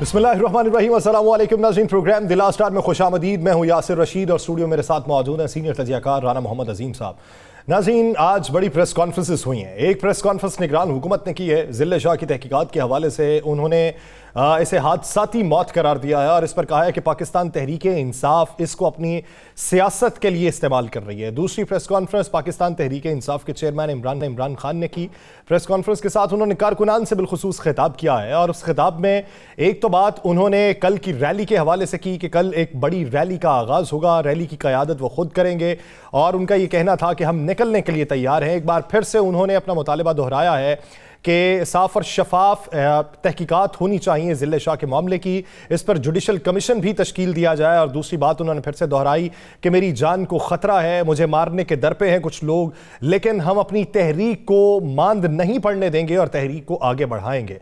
बिस्मिल्लाहिर्रहमानिर्रहीम। अस्सलाम वालेकुम नाज़रीन, प्रोग्राम द लास्ट आवर में खुशामदीद। मैं हूँ यासिर रशीद और स्टूडियो मेरे साथ मौजूद हैं सीनियर तजियाकार राना मोहम्मद अजीम साहब। नाज़रीन, आज बड़ी प्रेस कॉन्फ्रेंसेस हुई हैं। एक प्रेस कॉन्फ्रेंस निगरान हुकूमत ने की है, ज़िले शाह की तहकीकात के हवाले से उन्होंने इसे हादसाती मौत करार दिया है और इस पर कहा है कि पाकिस्तान तहरीक इंसाफ इसको अपनी सियासत के लिए इस्तेमाल कर रही है। दूसरी प्रेस कॉन्फ्रेंस पाकिस्तान तहरीक इंसाफ के चेयरमैन इमरान खान ने की। प्रेस कॉन्फ्रेंस के साथ उन्होंने कारकुनान से बिलखुसूस खिताब किया है और उस खिताब में एक तो बात उन्होंने कल की रैली के हवाले से की कि कल एक बड़ी रैली का आगाज़ होगा, रैली की क़यादत वो खुद करेंगे और उनका ये कहना था कि हम निकलने के लिए तैयार हैं। एक बार फिर से उन्होंने अपना मुतालबा दोहराया है कि साफ और शफाफ तहकीकात होनी चाहिए ज़िले शाह के मामले की, इस पर जुडिशल कमीशन भी तश्कील दिया जाए। और दूसरी बात उन्होंने फिर से दोहराई कि मेरी जान को ख़तरा है, मुझे मारने के दर पे हैं कुछ लोग, लेकिन हम अपनी तहरीक को मांद नहीं पड़ने देंगे और तहरीक को आगे बढ़ाएंगे।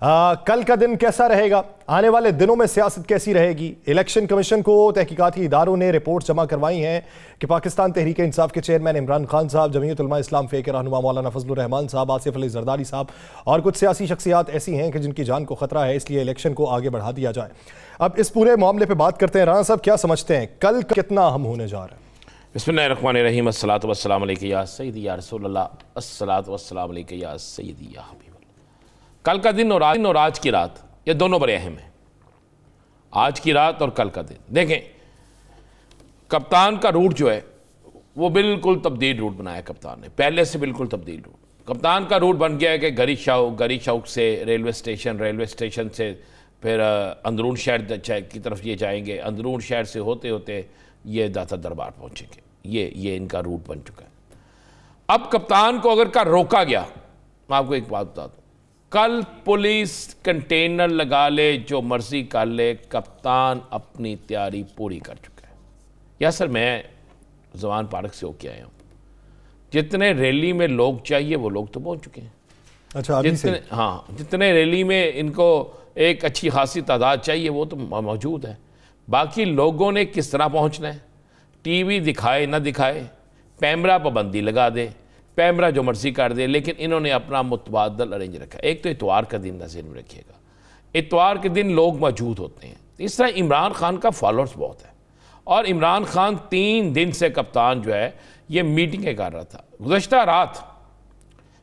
कल का दिन कैसा रहेगा, आने वाले दिनों में सियासत कैसी रहेगी? इलेक्शन कमीशन को तहकीकाती इदारों ने रिपोर्ट जमा करवाई हैं कि पाकिस्तान तहरीक इंसाफ के चेयरमैन इमरान खान साहब, जमीयत उलमा इस्लाम फ़े के रहनुमा मौलाना फजलुर रहमान साहब, आसिफ अली जरदारी साहब और कुछ सियासी शख्सियात ऐसी हैं कि जिनकी जान को ख़तरा है, इसलिए इलेक्शन को आगे बढ़ा दिया जाए। अब इस पूरे मामले पर बात करते हैं। राना साहब, क्या समझते हैं कल कितना अहम होने जा रहा है? बिस्मिल्लाहिर्रहमानिर्रहीम। अस्सलातु वस्सलामु अलैका या सय्यदी या रसूलल्लाह, अस्सलातु वस्सलामु अलैका या सय्यदी या हबीबल्लाह। कल का दिन और आज की रात, ये दोनों बड़े अहम हैं। आज की रात और कल का दिन देखें, कप्तान का रूट जो है वो बिल्कुल तब्दील रूट बनाया कप्तान ने, पहले से बिल्कुल तब्दील रूट। कप्तान का रूट बन गया है कि गरी चौक से रेलवे स्टेशन से फिर अंदरून शहर की तरफ ये जाएंगे, अंदरून शहर से होते होते ये दाता दरबार पहुँचेंगे। ये इनका रूट बन चुका है। अब कप्तान को अगर का रोका गया, मैं आपको एक बात बता दूँ, कल पुलिस कंटेनर लगा ले, जो मर्जी कर ले, कप्तान अपनी तैयारी पूरी कर चुका है। या सर, मैं जवान पार्क से होके आया हूँ, जितने रैली में लोग चाहिए वो लोग तो पहुँच चुके हैं। अच्छा, जितने रैली में इनको एक अच्छी खासी तादाद चाहिए वो तो मौजूद है। बाकी लोगों ने किस तरह पहुँचना है, टीवी दिखाए ना दिखाए, कैमरा पाबंदी लगा दे, पैमरा जो मर्जी कर दे, लेकिन इन्होंने अपना मुतबादल अरेंज रखा। एक तो इतवार का दिन नज़र में रखिएगा, इतवार के दिन लोग मौजूद होते हैं। इस तरह इमरान खान का फॉलोअर्स बहुत है और इमरान खान 3 दिन से कप्तान जो है ये मीटिंगें कर रहा था। गुज़श्ता रात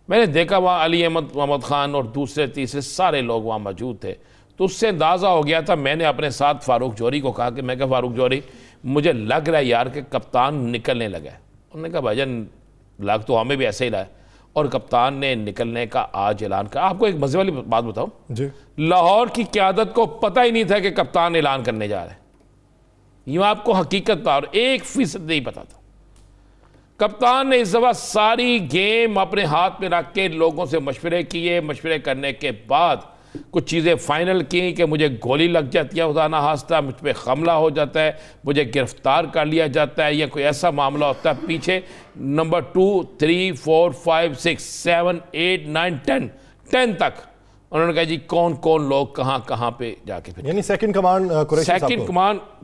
मैंने देखा वहाँ अली अहमद मोहम्मद ख़ान और दूसरे तीसरे सारे लोग वहाँ मौजूद थे, तो उससे अंदाज़ा हो गया था। मैंने अपने साथ फ़ारूक जौहरी को कहा कि मैं कहा फ़ारूक जौहरी, मुझे लग रहा है यार कि कप्तान निकलने लगा है। उन्होंने कहा भाईजान लग तो हमें भी ऐसे ही रहा है, और कप्तान ने निकलने का आज ऐलान किया। आपको एक मजे वाली बात बताऊं जी, लाहौर की क़यादत को पता ही नहीं था कि कप्तान ऐलान करने जा रहा है। यूँ आपको हकीकत और 1% नहीं पता था। कप्तान ने इस दफ़ा सारी गेम अपने हाथ में रख के लोगों से मशवरे किए, मशवरे करने के बाद कुछ चीज़ें फाइनल की कि मुझे गोली लग जाती है, खुदा ना खास्ता मुझ पर हमला हो जाता है, मुझे गिरफ्तार कर लिया जाता है, या कोई ऐसा मामला होता है पीछे नंबर 2, 3, 4, 5, 6, 7, 8, 9, 10 तक उन्होंने कहा जी कौन कौन लोग कहाँ कहाँ पे जाके फिर, यानी सेकंड कमांड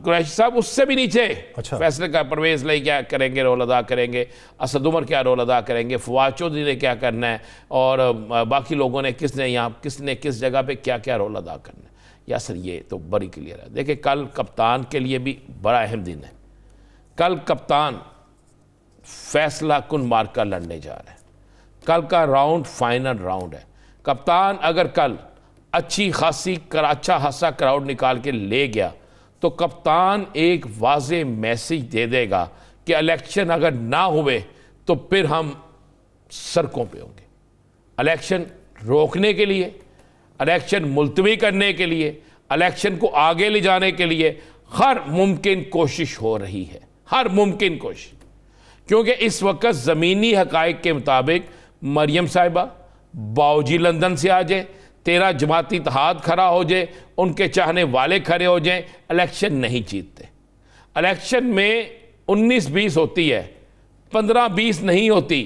कुरैशी साहब उससे भी नीचे। अच्छा। फैसले का परवेज़ लाई क्या करेंगे, रोल अदा करेंगे, असद उमर क्या रोल अदा करेंगे, फवाद चौधरी ने क्या करना है, और बाकी लोगों ने किसने किस जगह पे क्या क्या रोल अदा करना है। या सर ये तो बड़ी क्लियर है। देखिए, कल कप्तान के लिए भी बड़ा अहम दिन है। कल कप्तान फैसला कुन मार्का लड़ने जा रहा है। कल का राउंड फाइनल राउंड है। कप्तान अगर कल अच्छी खासी अच्छा खासा क्राउड निकाल के ले गया तो कप्तान एक वाज़े मैसेज दे देगा कि इलेक्शन अगर ना हुए तो फिर हम सड़कों पे होंगे। इलेक्शन रोकने के लिए, इलेक्शन मुलतवी करने के लिए, इलेक्शन को आगे ले जाने के लिए हर मुमकिन कोशिश हो रही है, हर मुमकिन कोशिश। क्योंकि इस वक्त ज़मीनी हक़ाइक़ के मुताबिक मरियम साहिबा बाऊजी लंदन से आ जाए, 13 जमाती इत्तेहाद खड़ा हो जाए, उनके चाहने वाले खड़े हो जाएं, इलेक्शन नहीं जीतते। इलेक्शन में 19-20 होती है, 15-20 नहीं होती,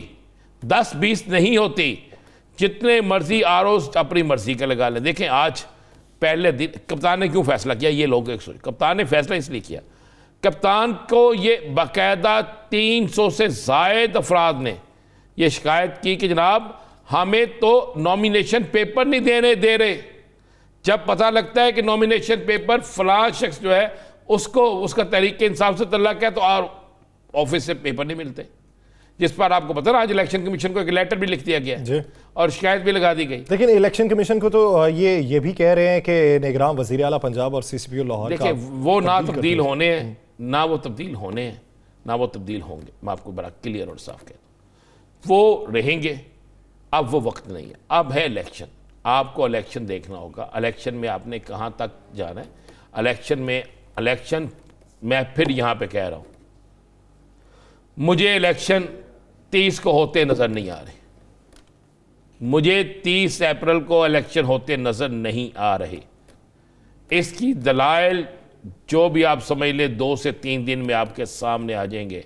10-20 नहीं होती। जितने मर्जी आरोज अपनी मर्जी का लगा लें। देखें, आज पहले दिन कप्तान ने क्यों फैसला किया, ये लोग एक सोच, कप्तान ने फैसला इसलिए किया, कप्तान को ये बाकायदा 300 से ज़ायद अफराद ने ये शिकायत की कि जनाब हमें तो नॉमिनेशन पेपर नहीं देने दे रहे, जब पता लगता है कि नॉमिनेशन पेपर फलां शख्स जो है उसको उसका तहरीक इंसाफ से तल्लक है, तो और ऑफिस से पेपर नहीं मिलते, जिस पर आपको पता ना आज इलेक्शन कमीशन को एक लेटर भी लिख दिया गया और शिकायत भी लगा दी गई। लेकिन इलेक्शन कमीशन को तो ये भी कह रहे हैं कि निगरान वज़ीर आला पंजाब और CCPO लाहौर देखिए वो ना तब्दील होने हैं, ना वो तब्दील होने हैं, ना वो तब्दील होंगे। मैं आपको बड़ा क्लियर और साफ कहता हूँ, वो रहेंगे। अब वो वक्त नहीं है, अब है इलेक्शन। आपको इलेक्शन देखना होगा। इलेक्शन में आपने कहाँ तक जाना है। इलेक्शन मैं फिर यहाँ पे कह रहा हूँ, मुझे इलेक्शन 30 को होते नज़र नहीं आ रहे। मुझे 30 अप्रैल को इलेक्शन होते नज़र नहीं आ रहे। इसकी दलाइल जो भी आप समझ ले 2 से 3 दिन में आपके सामने आ जाएंगे।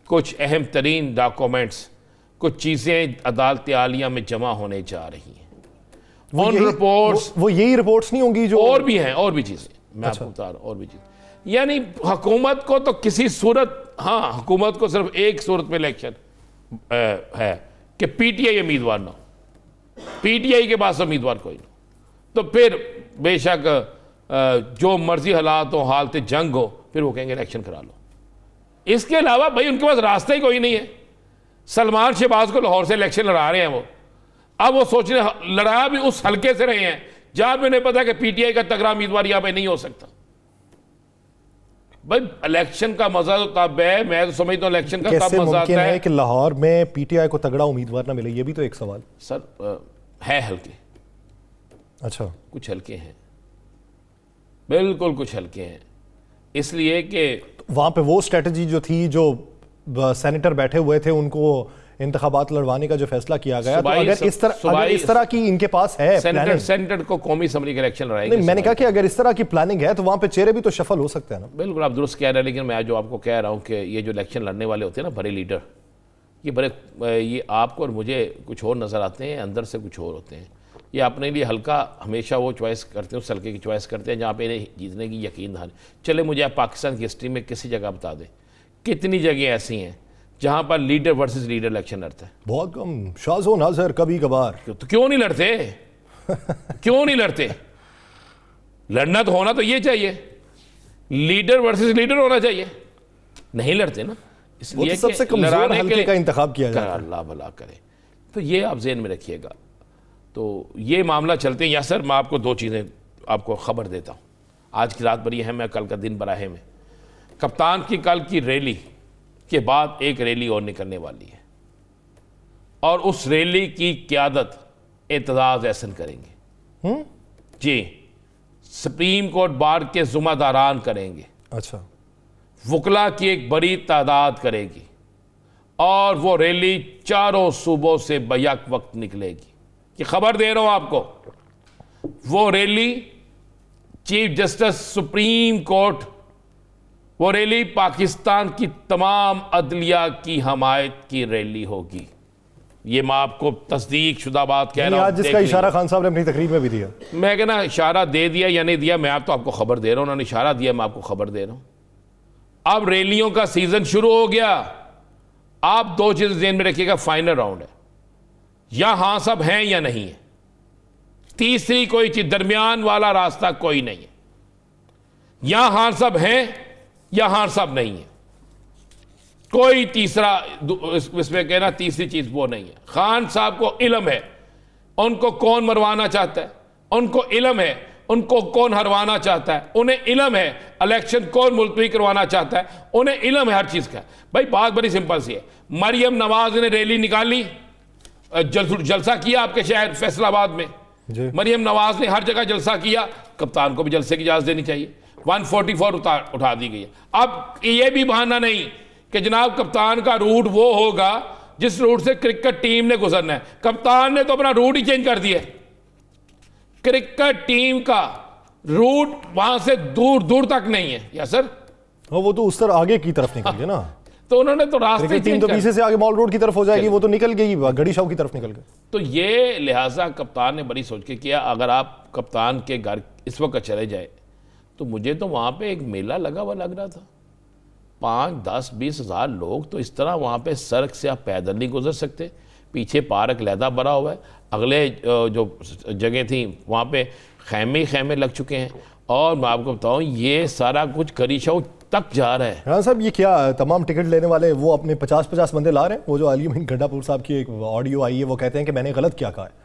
कुछ अहम तरीन डॉक्यूमेंट्स, कुछ चीज़ें अदालत आलिया में जमा होने जा रही हैं। ऑन रिपोर्ट्स वो यही रिपोर्ट्स नहीं होंगी जो और भी हैं, और भी चीज़ें मैं आपको बता रहा हूँ, और भी चीज़ें। यानी हुकूमत को तो किसी सूरत, हाँ हुकूमत को सिर्फ एक सूरत में इलेक्शन है कि PTI उम्मीदवार ना हो, PTI के पास उम्मीदवार कोई ना, तो फिर बेशक जो मर्जी हालात हो, हालत जंग हो, फिर वो कहेंगे इलेक्शन करा लो। इसके अलावा भाई उनके पास रास्ता ही कोई नहीं है। सलमान शहबाज को लाहौर से इलेक्शन लड़ा रहे हैं वो, अब वो सोच रहे लड़ाया भी उस हल्के से रहे हैं जहां पे उन्हें पता है कि PTI का तगड़ा उम्मीदवार यहां पे नहीं हो सकता। भाई इलेक्शन का मजा तो तब है, मैं तो समझता हूं इलेक्शन का तब मजा आता है कि लाहौर में PTI को तगड़ा उम्मीदवार ना मिले। ये भी तो एक सवाल सर है हल्के। अच्छा, कुछ हल्के हैं, बिल्कुल कुछ हल्के हैं, इसलिए कि वहां पे वो स्ट्रेटजी जो थी, जो सेनेटर बैठे हुए थे उनको इंतखाबात लड़वाने का जो फैसला किया गया, तो अगर इस तरह की इनके पास है सेनेटर को कौमी असम्बली का इलेक्शन लड़ाएंगे। नहीं, मैंने कहा कि अगर इस तरह की प्लानिंग है तो वहां पे चेहरे भी तो शफल हो सकते हैं ना। बिल्कुल आप दुरुस्त कह रहे हैं, लेकिन मैं जो आपको कह रहा हूं कि ये जो इलेक्शन लड़ने वाले होते हैं ना, बड़े लीडर, ये आपको और मुझे कुछ और नज़र आते हैं, अंदर से कुछ और होते हैं। ये अपने लिए हल्का हमेशा वो चॉइस करते हैं, उस हल्के की चॉइस करते हैं जहाँ पे इन्हें जीतने की यकीन था। चले मुझे आप पाकिस्तान की हिस्ट्री में किसी जगह बता दें कितनी जगह ऐसी हैं जहाँ पर लीडर वर्सेस लीडर इलेक्शन लड़ता है। बहुत कम, शाज़ो नाज़र कभी कभार। तो क्यों नहीं लड़ते? क्यों नहीं लड़ते? लड़ना तो होना तो ये चाहिए, लीडर वर्सेस लीडर होना चाहिए, नहीं लड़ते ना। इसलिए तो सबसे कमजोर हल्के का इंतखाब किया जाता है। अल्लाह भला करे। तो ये आप ज़हन में रखिएगा। तो ये मामला चलते हैं। या सर मैं आपको 2 चीज़ें आपको ख़बर देता हूँ। आज की रात बड़ी अहम है, कल का दिन बड़ा अहम है। कप्तान की कल की रैली के बाद एक रैली और निकलने वाली है, और उस रैली की क़यादत एतजाज़ एहसन करेंगे। जी, सुप्रीम कोर्ट बार के ज़िम्मेदारान करेंगे। अच्छा, वकला की एक बड़ी तादाद करेगी, और वो रैली चारों सूबों से बैक वक्त निकलेगी। कि खबर दे रहा हूं आपको, वो rally chief justice supreme court, वो रैली पाकिस्तान की तमाम अदलिया की हमायत की रैली होगी। ये मैं आपको तस्दीक शुदा बात कह रहा हूं। आज जिसका इशारा खान साहब ने अपनी तकरीर में भी दिया, मैं कहना इशारा दे दिया या नहीं दिया, मैं आपको खबर दे रहा हूं। उन्होंने इशारा दिया, मैं आपको खबर दे रहा हूं। अब रैलियों का सीजन शुरू हो गया। आप 2 चीजें ध्यान में रखिएगा, फाइनल राउंड है, या हां सब हैं या नहीं है, तीसरी कोई चीज दरमियान वाला रास्ता कोई नहीं है। या हां सब हैं या हां सब नहीं है, कोई तीसरा इसमें कहना तीसरी चीज वो नहीं है। खान साहब को इल्म है उनको कौन मरवाना चाहता है, उनको इल्म है उनको कौन हरवाना चाहता है, उन्हें इल्म है इलेक्शन कौन मुलतवी करवाना चाहता है, उन्हें इल्म है हर चीज का। भाई बात बड़ी सिंपल सी है। मरियम नवाज ने रैली निकाली, जलसा किया आपके शहर फैसलाबाद में, मरियम नवाज ने हर जगह जलसा किया, कप्तान को भी जलसे की इजाजत देनी चाहिए। 144 उठा दी गई है। अब ये भी बहाना नहीं कि जनाब कप्तान का रूट वो होगा जिस रूट से क्रिकेट टीम ने गुजरना है। कप्तान ने तो अपना रूट ही चेंज कर दिया। क्रिकेट टीम का रूट वहां से दूर दूर तक नहीं है। या सर वो तो उस तरह आगे की तरफ निकल गए ना। तो उन्होंने तो रास्ते टीम तो पीछे से आगे मॉल रोड की तरफ हो जाएगी, वो तो निकल गई गड़ी शाह की तरफ निकल गए। तो ये लिहाजा कप्तान ने बड़ी सोच के किया। अगर आप कप्तान के घर इस वक्त चले जाए तो मुझे तो वहां पे एक मेला लगा हुआ लग रहा था। 5, 10, 20 हज़ार लोग तो इस तरह वहां पे सड़क से आप पैदल नहीं गुजर सकते, पीछे पार्क लहदा भरा हुआ है। अगले जो जगह थी वहाँ पे खैमे ही खैमे लग चुके हैं। और मैं आपको बताऊँ ये सारा कुछ करीशो तक जा रहा है। राणा साहब, ये क्या तमाम टिकट लेने वाले वो अपने 50-50 बंदे ला रहे हैं? वो जो अली अमीन गंडापुर साहब की एक ऑडियो आई है, वो कहते हैं कि मैंने गलत क्या कहा है।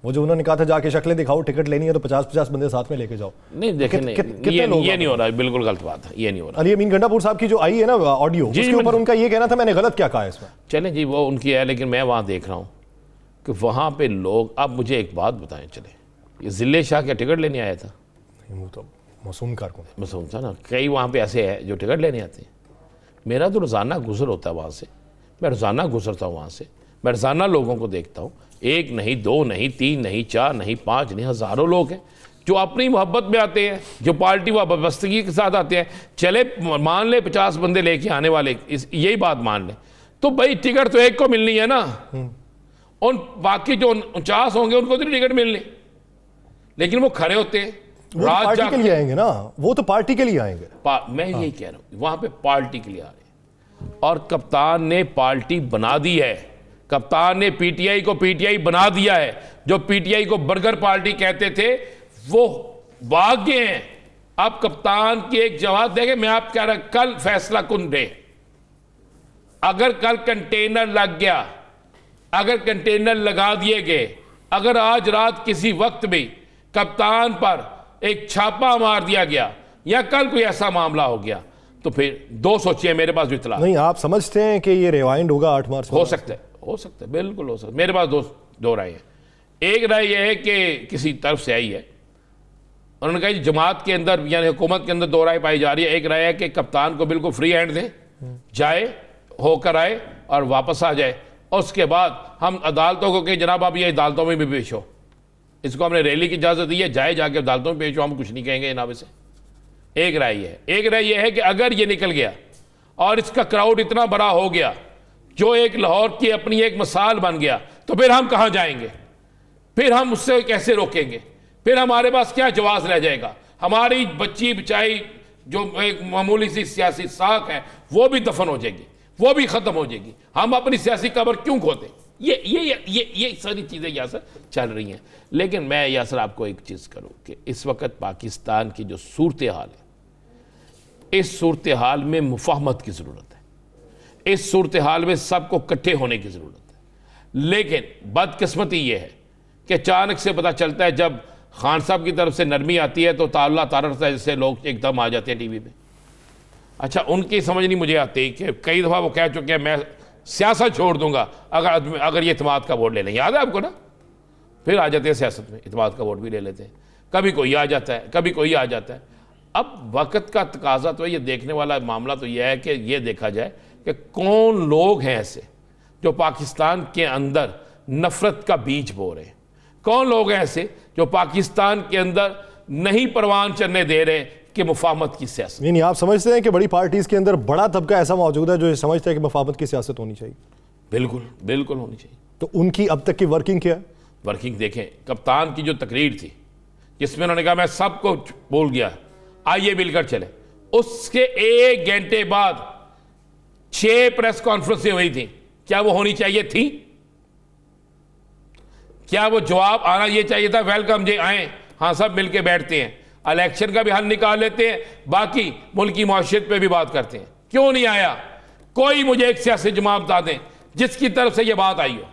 वो जो उन्होंने कहा था जाके शक्लें दिखाओ, टिकट लेनी है तो 50-50 बंदे साथ में लेके जाओ। नहीं देखें, ये नहीं हो रहा है, बिल्कुल गलत बात है, ये नहीं हो रहा। अली अमीन गंडापुर साहब की जो आई है ना ऑडियो, उसके ऊपर उनका ये कहना था मैंने गलत क्या कहा है इसमें। चलें जी, वो उनकी है, लेकिन मैं वहाँ देख रहा हूँ कि वहाँ पे लोग, अब मुझे एक बात बताएं, चले ये जिले शाह क्या टिकट लेने आया था? वो तो मासूम कारकुन, मासूम था ना। कई वहाँ पे ऐसे है जो टिकट लेने आते हैं। मेरा तो रोज़ाना गुजर होता है वहाँ से, मैं रोज़ाना गुजरता हूँ वहाँ से, मैं रोज़ाना लोगों को देखता हूँ। एक नहीं, दो नहीं, तीन नहीं, चार नहीं, पाँच नहीं, हज़ारों लोग हैं जो अपनी मोहब्बत में आते हैं, जो पार्टी वाबस्तगी के साथ आते हैं। चले मान ले 50 बंदे लेके आने वाले, यही बात मान ले, तो भाई टिकट तो एक को मिलनी है ना। उन बाकी जो 49 होंगे उनको तो टिकट मिलनी, लेकिन वो खड़े होते हैं। वो तो पार्टी के लिए आएंगे ना, वो तो पार्टी के लिए आएंगे। मैं यही कह रहा हूँ, वहां पे पार्टी के लिए आ रहे हैं। और कप्तान ने पार्टी बना दी है। कप्तान ने पीटीआई को पीटीआई बना दिया है। जो पीटीआई को बर्गर पार्टी कहते थे वो भाग गए हैं। अब कप्तान की एक जवाब देंगे, मैं आप कह रहा, कल फैसला कुन डे। अगर कल कंटेनर लग गया, अगर कंटेनर लगा दिए गए, अगर आज रात किसी वक्त भी कप्तान पर एक छापा मार दिया गया या कल कोई ऐसा मामला हो गया, तो फिर दो सोचिए, मेरे पास भी इतला नहीं। आप समझते हैं कि ये रिवाइंड होगा 8 मार्च? हो सकता है, बिल्कुल हो सकता है। मेरे पास दो राय है। एक राय यह है कि किसी तरफ से आई है, उन्होंने कहा जमात के अंदर यानी हुकूमत के अंदर दो राय पाई जा रही है। एक राय है कि कप्तान को बिल्कुल फ्री हैंड दें, जाए, होकर आए और वापस आ जाए, और उसके बाद हम अदालतों को कहें जनाब आप ये अदालतों में भी पेश हो, इसको हमने रैली की इजाज़त दी है, जाए जाके अदालतों में पेश हो, हम कुछ नहीं कहेंगे जनाब से। एक राय है। एक राय यह है कि अगर ये निकल गया और इसका क्राउड इतना बड़ा हो गया जो एक लाहौर की अपनी एक मिसाल बन गया, तो फिर हम कहाँ जाएंगे? फिर हम उससे कैसे रोकेंगे? फिर हमारे पास क्या जवाब रह जाएगा? हमारी बच्ची बचाई जो एक मामूली सी सियासी साख है वो भी दफन हो जाएगी, वो भी खत्म हो जाएगी। हम अपनी सियासी कब्र क्यों खोते? ये सारी चीज़ें यासर चल रही हैं। लेकिन मैं यासर आपको एक चीज़ करूँ कि इस वक्त पाकिस्तान की जो सूरत हाल है, इस सूरत हाल में मुफाहमत की ज़रूरत है। इस सूरत हाल में सबको इकट्ठे होने की ज़रूरत है। लेकिन बदकिस्मती ये है कि अचानक से पता चलता है, जब खान साहब की तरफ से नरमी आती है तो ताल्ला तारत जैसे लोग एकदम आ जाते हैं टीवी पे। अच्छा, उनकी समझ नहीं मुझे आती कि कई दफ़ा वो कह चुके हैं मैं सियासत छोड़ दूंगा अगर ये इत्मीनान का वोट ले लें। याद है आपको ना? फिर आ जाते हैं सियासत में, इत्मीनान का वोट भी ले लेते हैं। कभी कोई आ जाता है, कभी कोई आ जाता है। अब वक्त का तकाजा तो ये देखने वाला मामला तो यह है कि ये देखा जाए कि कौन लोग हैं ऐसे जो पाकिस्तान के अंदर नफरत का बीज बो रहे हैं। कौन लोग हैं ऐसे जो पाकिस्तान के अंदर नहीं परवान चलने दे रहे कि मुफाहमत की सियासत। नहीं, आप समझते हैं कि बड़ी पार्टीज के अंदर बड़ा तबका ऐसा मौजूद है जो ये समझता है कि मुफाहमत की सियासत होनी चाहिए? बिल्कुल बिल्कुल होनी चाहिए। तो उनकी अब तक की वर्किंग क्या है? वर्किंग देखें, कप्तान की जो तकरीर थी जिसमें उन्होंने कहा मैं सबको भूल गया, आइए मिलकर चले, उसके 1 घंटे बाद 6 प्रेस कॉन्फ्रेंसें हुई थी। क्या वो होनी चाहिए थी? क्या वो जवाब आना ये चाहिए था वेलकम जी आए, हाँ सब मिलके बैठते हैं, इलेक्शन का भी हल निकाल लेते हैं, बाकी मुल्क की मौशियत पे भी बात करते हैं? क्यों नहीं आया? कोई मुझे एक सियासी जमात बता दें जिसकी तरफ से ये बात आई हो।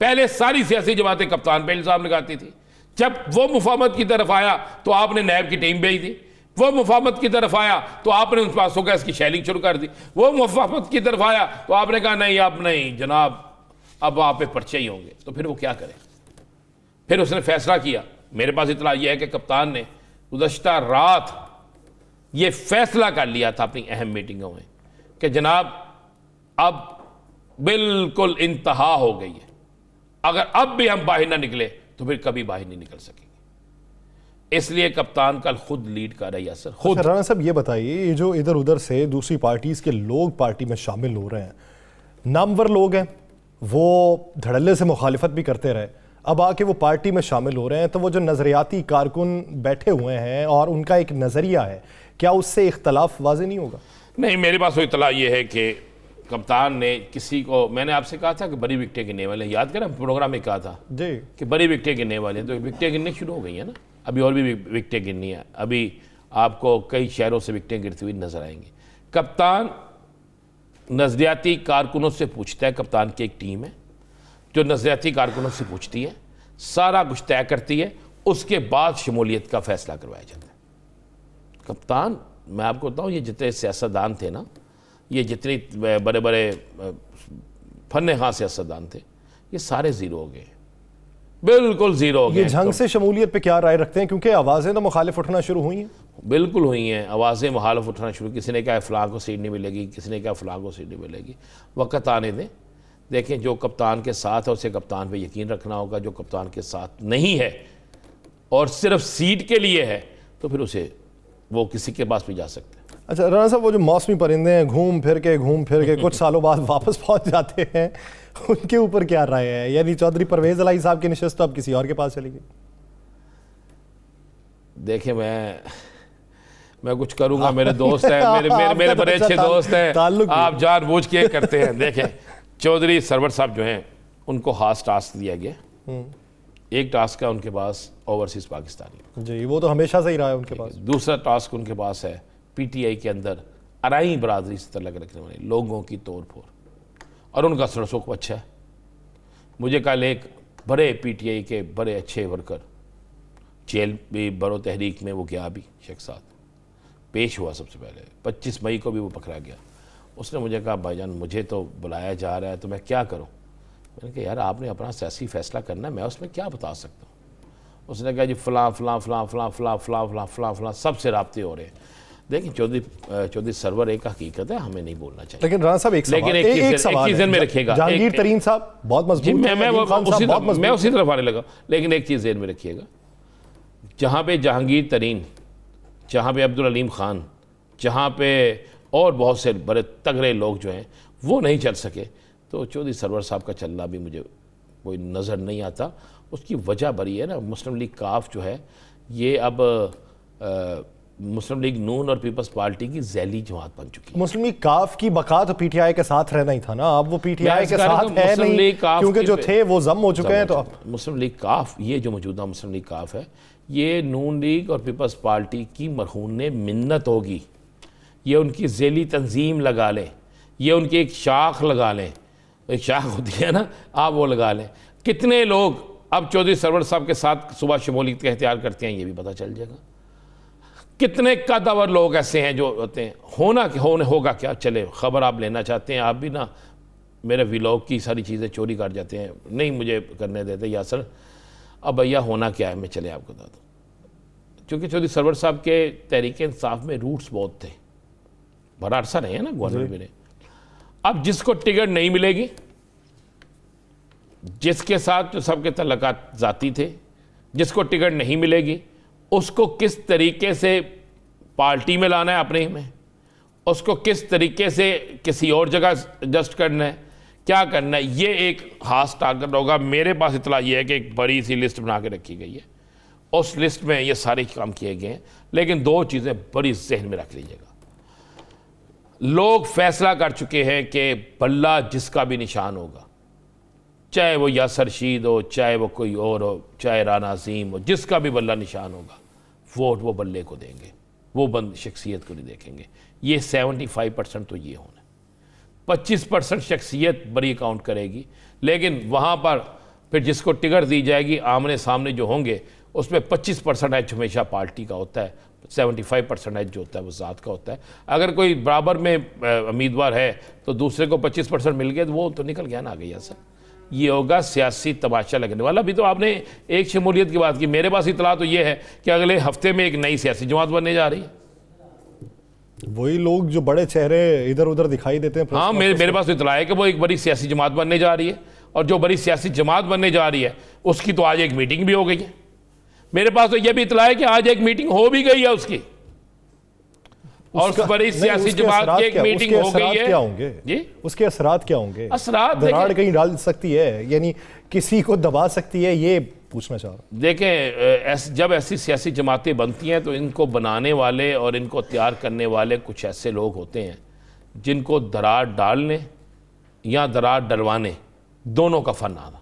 पहले सारी सियासी जमातें कप्तान पे इल्जाम लगाती थी। जब वो मुफाहमत की तरफ आया तो आपने नैब की टीम भेज दी। वो मुफाहमत की तरफ आया तो आपने उन पासों गैस की शेलिंग शुरू कर दी। वो मुफाहमत की तरफ आया तो आपने कहा नहीं अब नहीं जनाब, अब आप पे पर्चे ही होंगे। तो फिर वो क्या करें? फिर उसने फैसला किया। मेरे पास इतला यह है कि कप्तान ने गुज़श्ता रात ये फैसला कर लिया था अपनी अहम मीटिंगों में कि जनाब अब बिल्कुल इंतहा हो गई है, अगर अब भी हम बाहर ना निकले तो फिर कभी बाहर नहीं निकल सकेंगे। इसलिए कप्तान कल खुद लीड कर रही है सर, खुद। राणा साहब ये बताइए, ये जो इधर उधर से दूसरी पार्टीज के लोग पार्टी में शामिल हो रहे हैं, नामवर लोग हैं, वो धड़ल्ले से मुखालिफत भी करते रहे, अब आके वो पार्टी में शामिल हो रहे हैं, तो वो जो नजरियाती कारकुन बैठे हुए हैं और उनका एक नज़रिया है, क्या उससे इख्तलाफ वाज़े नहीं होगा? नहीं, मेरे पास तो इतला ये है कि कप्तान ने किसी को, मैंने आपसे कहा था कि बड़ी विकेटें गिनने वाले, याद करें प्रोग्राम में कहा था जी कि बड़ी विकेटें गिनने वाले हैं, तो विकेटें गिनने शुरू हो गई है ना, अभी और भी विकेटें गिननी है। अभी आपको कई शहरों से विकेटें गिरती हुई नजर आएंगी। कप्तान नजरियाती कारकुनों से पूछता है, कप्तान की एक टीम है जो नजरियाती कारकुनों से पूछती है, सारा कुछ तय करती है, उसके बाद शमूलियत का फैसला करवाया जाता है। कप्तान, मैं आपको बताऊं, ये जितने सियासतदान थे ना, ये जितने बड़े बड़े फन्ने खां सियासतदान थे, ये सारे जीरो हो गए, बिल्कुल जीरो हो गए। ये जंग से शमूलियत पे क्या राय रखते हैं, क्योंकि आवाज़ें तो मुखालिफ उठना शुरू हुई हैं। बिल्कुल हुई हैं आवाज़ें, मुखालिफ उठना शुरू। किसी ने कहा फ़लाँ को सीट नहीं मिलेगी, किसी ने कहा फ़लाँ को सीट नहीं मिलेगी। वक्त आने दें, देखें जो कप्तान के साथ है उसे कप्तान पे यकीन रखना होगा, जो कप्तान के साथ नहीं है और सिर्फ सीट के लिए है तो फिर उसे वो किसी के पास भी जा सकते हैं। अच्छा राणा साहब, वो जो मौसमी परिंदे हैं घूम फिर के कुछ सालों बाद वापस पहुंच जाते हैं, उनके ऊपर क्या राय है? यानी चौधरी परवेज इलाही साहब की नशिस्त तो अब किसी और के पास चली गई। देखिए मैं कुछ करूंगा, मेरे दोस्त हैं, मेरे बड़े अच्छे दोस्त हैं, आप जानबूझ के करते हैं। देखें चौधरी सरवर साहब जो हैं उनको खास टास्क दिया गया। एक टास्क है उनके पास ओवरसीज पाकिस्तानी जी, वो तो हमेशा से ही रहा है उनके पास। दूसरा टास्क उनके पास है पीटीआई के अंदर अराई बरादरी से तल्लक रखने वाले लोगों की तोड़ फोड़, और उनका सरसुख अच्छा है। मुझे कल एक बड़े पीटीआई के बड़े अच्छे वर्कर जेल भी, बरो तहरीक में वो गया भी, शख्सात पेश हुआ सबसे पहले 25 मई को भी वो पकड़ा गया। उसने मुझे कहा भाईजान मुझे तो बुलाया जा रहा है तो मैं क्या करूं? मैंने कहा यार आपने अपना सियासी फैसला करना है, मैं उसमें क्या बता सकता हूं। उसने कहा जी फलां फलां फलां फलां फलां फलां फलां फलां फलां सबसे राब्ते हो रहे हैं। देखिए चौधरी सरवर एक हकीकत है, हमें नहीं बोलना चाहिए। लेकिन राणा साहब एक चीज में रखिएगा, जहांगीर तरीन साहब बहुत मजबूत हैं, मैं उसी तरफ आने लगा। लेकिन एक चीज ज़हन में रखिएगा, जहां पे जहांगीर तरीन, जहां पे अब्दुल अलीम खान, जहां पे और बहुत से बड़े तगड़े लोग जो हैं वो नहीं चल सके, तो चौधरी सरवर साहब का चलना भी मुझे कोई नज़र नहीं आता। उसकी वजह बड़ी है ना, मुस्लिम लीग काफ जो है ये अब मुस्लिम लीग नून और पीपल्स पार्टी की जैली जमात बन चुकी है। मुस्लिम लीग काफ की बका तो पीटीआई के साथ रहना ही था ना, अब वो पीटीआई के साथ है नहीं, क्योंकि जो थे वो जम हो चुके हैं। तो मुस्लिम लीग काफ, ये जो मौजूदा मुस्लिम लीग काफ है, ये नून लीग और पीपल्स पार्टी की मरहून मिन्नत होगी। ये उनकी ज़ेली तंजीम लगा लें, ये उनकी एक शाख लगा लें, एक शाख होती है ना, आप वो लगा लें। कितने लोग अब चौधरी सरवर साहब के साथ सुबह शमूलियत का इख्तियार करते हैं ये भी पता चल जाएगा। कितने कदावर लोग ऐसे हैं जो होते हैं, होगा क्या, चले खबर आप लेना चाहते हैं, आप भी ना मेरे व्लॉग की सारी चीज़ें चोरी कर जाते हैं, नहीं मुझे करने देते यासर। अब भैया होना क्या है, मैं चले आपको बता दूँ। क्योंकि चौधरी सरवर साहब के तहरीक इंसाफ में रूट्स बहुत थे, बड़ा अरसा रहे हैं ना गवर्नमेंट में। अब जिसको टिकट नहीं मिलेगी, जिसके साथ जो सबके तल्लुकात ज़ाती थे, जिसको टिकट नहीं मिलेगी उसको किस तरीके से पार्टी में लाना है अपने में, उसको किस तरीके से किसी और जगह एडजस्ट करना है, क्या करना है, ये एक खास टारगेट होगा। मेरे पास इतला ये है कि एक बड़ी सी लिस्ट बना के रखी गई है, उस लिस्ट में ये सारे काम किए गए हैं। लेकिन दो चीज़ें बड़ी जहन में रख लीजिएगा, लोग फैसला कर चुके हैं कि बल्ला जिसका भी निशान होगा, चाहे वो यासर रशीद हो, चाहे वो कोई और हो, चाहे राना अजीम हो, जिसका भी बल्ला निशान होगा वोट वो बल्ले को देंगे, वो बंद शख्सियत को नहीं देखेंगे। ये 75% तो ये होना, 25% शख्सियत बड़ी काउंट करेगी। लेकिन वहाँ पर फिर जिसको टिकट दी जाएगी, आमने सामने जो होंगे उसमें 25% एज हमेशा पार्टी का होता है, 75% एज जो होता है वो ज़ात का होता है। अगर कोई बराबर में उम्मीदवार है तो दूसरे को 25% मिल गए तो वो तो निकल गया ना, आ गया सर। ये होगा सियासी तमाशा लगने वाला। अभी तो आपने एक शमूलियत की बात की, मेरे पास इतला तो ये है कि अगले हफ्ते में एक नई सियासी जमात बनने जा रही है। वही लोग जो बड़े चेहरे इधर उधर दिखाई देते हैं। हाँ, मेरे पास तो इतला है कि वो एक बड़ी सियासी जमात बनने जा रही है, और जो बड़ी सियासी जमात बनने जा रही है उसकी तो आज एक मीटिंग भी हो गई है। मेरे पास तो यह भी इतला है कि आज एक मीटिंग हो भी गई है उसकी, और उस बड़ी सियासी जमात की एक मीटिंग हो गई है। क्या होंगे जी? उसके असरात क्या होंगे? असरात दरार कहीं डाल सकती है, यानी किसी को दबा सकती है, ये पूछना चाह रहा हूं। देखें, जब ऐसी सियासी जमातें बनती हैं तो इनको बनाने वाले और इनको तैयार करने वाले कुछ ऐसे लोग होते हैं जिनको दरार डालने या दरार डलवाने, दोनों का फन आना।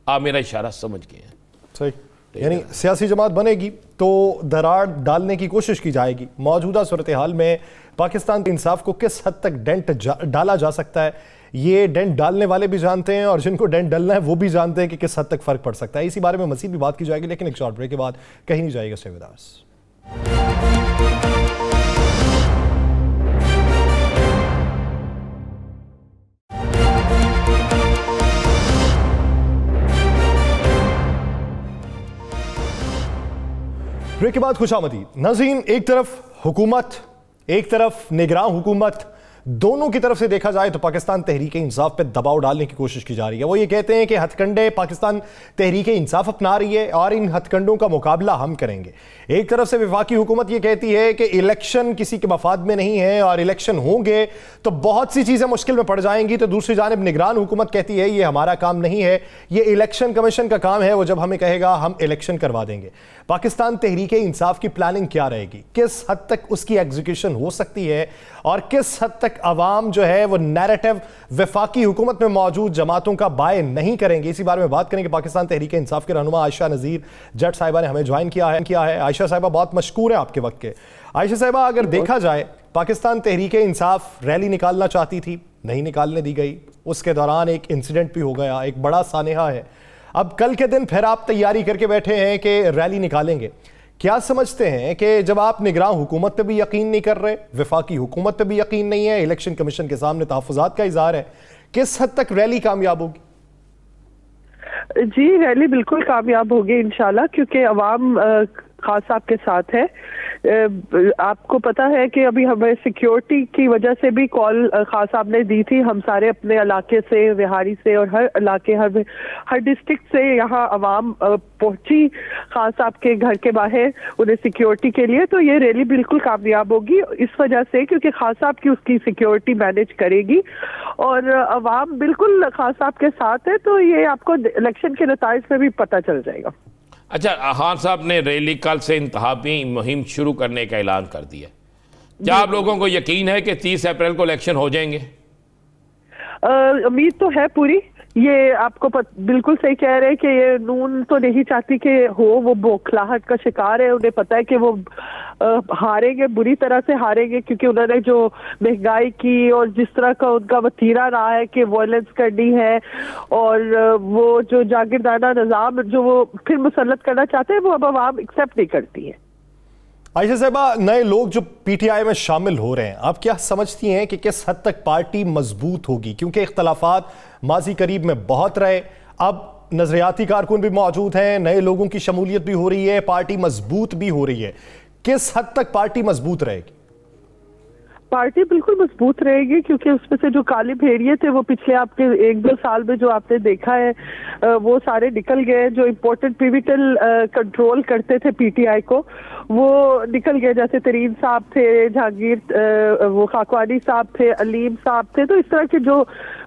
आप मेरा इशारा समझ गए हैं। सही, यानी सियासी जमात बनेगी तो दरार डालने की कोशिश की जाएगी। मौजूदा सूरत हाल में पाकिस्तान के इंसाफ को किस हद तक डेंट डाला जा सकता है, ये डेंट डालने वाले भी जानते हैं और जिनको डेंट डालना है वो भी जानते हैं कि किस हद तक फर्क पड़ सकता है। इसी बारे में मज़ीद भी बात की जाएगी, लेकिन एक शॉर्ट ब्रेक के बाद कहीं नहीं जाएगा। Stay with us. ब्रेक के बाद खुशामदीद। नाज़रीन, एक तरफ हुकूमत, एक तरफ निगरान हुकूमत, दोनों की तरफ से देखा जाए तो पाकिस्तान तहरीक इंसाफ पे दबाव डालने की कोशिश की जा रही है। वो ये कहते हैं कि हथकंडे पाकिस्तान तहरीक इंसाफ अपना रही है और इन हथकंडों का मुकाबला हम करेंगे। एक तरफ से वफाकी हुकूमत ये कहती है कि इलेक्शन किसी के मफाद में नहीं है और इलेक्शन होंगे तो बहुत सी चीज़ें मुश्किल में पड़ जाएंगी। तो दूसरी जानिब निगरान हुकूमत कहती है ये हमारा काम नहीं है, ये इलेक्शन कमीशन का काम है, वो जब हमें कहेगा हम इलेक्शन करवा देंगे। पाकिस्तान तहरीक इंसाफ की प्लानिंग क्या रहेगी, किस हद तक उसकी एग्जीक्यूशन हो सकती है और किस हद तक अवाम जो है वो नैरेटिव वफाकी हुकूमत में मौजूद जमातों का बाय नहीं करेंगे, इसी बारे में बात करेंगे। पाकिस्तान तहरीक इंसाफ के रहनुमा आयशा नज़ीर जट साहिबा ने हमें ज्वाइन किया है। आयशा साहिबा, बहुत मशकूर है आपके वक्त के। आयशा साहिबा, अगर देखा जाए पाकिस्तान तहरीक इंसाफ रैली निकालना चाहती थी, नहीं निकालने दी गई, उसके दौरान एक इंसिडेंट भी हो गया, एक बड़ा सानेहा है। अब कल के दिन फिर आप तैयारी करके बैठे हैं कि रैली निकालेंगे। क्या समझते हैं कि जब आप निगरान हुकूमत पे भी यकीन नहीं कर रहे, वफाकी हुकूमत पे भी यकीन नहीं है, इलेक्शन कमीशन के सामने तहफ़्फ़ुज़ात का इज़हार है, किस हद तक रैली कामयाब होगी? जी, रैली बिल्कुल कामयाब होगी इंशाल्लाह, क्योंकि अवाम खास साहब के साथ है। आपको पता है कि अभी हमें सिक्योरिटी की वजह से भी कॉल खास साहब ने दी थी। हम सारे अपने इलाके से, विहारी से और हर इलाके, हर डिस्ट्रिक्ट से यहाँ अवाम पहुंची खास साहब के घर के बाहर उन्हें सिक्योरिटी के लिए। तो ये रैली बिल्कुल कामयाब होगी इस वजह से, क्योंकि खास साहब की उसकी सिक्योरिटी मैनेज करेगी और अवाम बिल्कुल खास साहब के साथ है। तो ये आपको इलेक्शन के नताइज में भी पता चल जाएगा। अच्छा, खान साहब ने रैली कल से इंतखाबी मुहिम शुरू करने का ऐलान कर दिया। क्या आप लोगों को यकीन है कि 30 अप्रैल को इलेक्शन हो जाएंगे? उम्मीद तो है पूरी। ये आपको बिल्कुल सही कह रहे हैं कि ये नून तो नहीं चाहती कि हो, वो बौखलाहट का शिकार है। उन्हें पता है कि वो हारेंगे, बुरी तरह से हारेंगे, क्योंकि उन्होंने जो महंगाई की और जिस तरह का उनका वतीरा रहा है कि वायलेंस करनी है और वो जो जागीरदाना निज़ाम जो वो फिर मुसल्लत करना चाहते हैं, वो अब आवाम एक्सेप्ट नहीं करती है। आयशा साहिबा, नए लोग जो पीटीआई में शामिल हो रहे हैं, आप क्या समझती हैं कि किस हद तक पार्टी मजबूत होगी? क्योंकि इख्तलाफात माजी करीब में बहुत रहे, अब नजरियाती कारकुन भी मौजूद हैं, नए लोगों की शमूलियत भी हो रही है, पार्टी मजबूत भी हो रही है। किस हद तक पार्टी मजबूत रहेगी? पार्टी बिल्कुल मजबूत रहेगी, क्योंकि उसमें से जो काले भेड़िए थे वो पिछले आपके 1-2 साल में जो आपने देखा है वो सारे निकल गए। जो इम्पोर्टेंट पिविटल कंट्रोल करते थे पीटीआई को, वो निकल गए। जैसे तरीन साहब थे, जहांगीर वो खाकवानी साहब थे, अलीम साहब थे। तो इस तरह के जो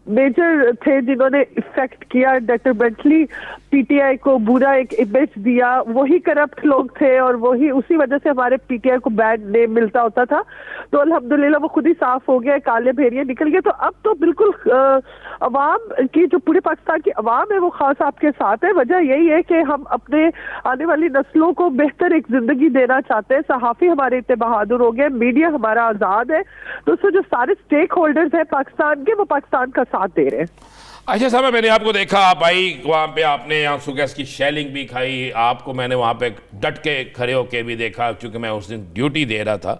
मेजर थे जिन्होंने इफेक्ट किया डेट्रीमेंटली पीटीआई को, बुरा एक इमेज दिया, वही करप्ट लोग थे और वही उसी वजह से हमारे पीटीआई को बैड नेम मिलता होता था। तो अल्हम्दुलिल्लाह वो खुद ही साफ हो गया, काले भेड़िए निकल गए। तो अब तो बिल्कुल अवाम की, जो पूरे पाकिस्तान की अवाम है, वो खास आपके साथ है। वजह यही है कि हम अपने आने वाली नस्लों को बेहतर एक जिंदगी देना चाहते हैं। सहाफी हमारे इतने बहादुर हो गए, मीडिया हमारा आजाद है। तो उसमें जो सारे स्टेक होल्डर्स हैं पाकिस्तान के, वो पाकिस्तान का साथ दे रहे हैं। अच्छा साहब, मैंने आपको देखा, आप आई वहाँ पे, आपने आंसू गैस की शेलिंग भी खाई, आपको मैंने वहाँ पे डट के खड़े होके भी देखा, क्योंकि मैं उस दिन ड्यूटी दे रहा था।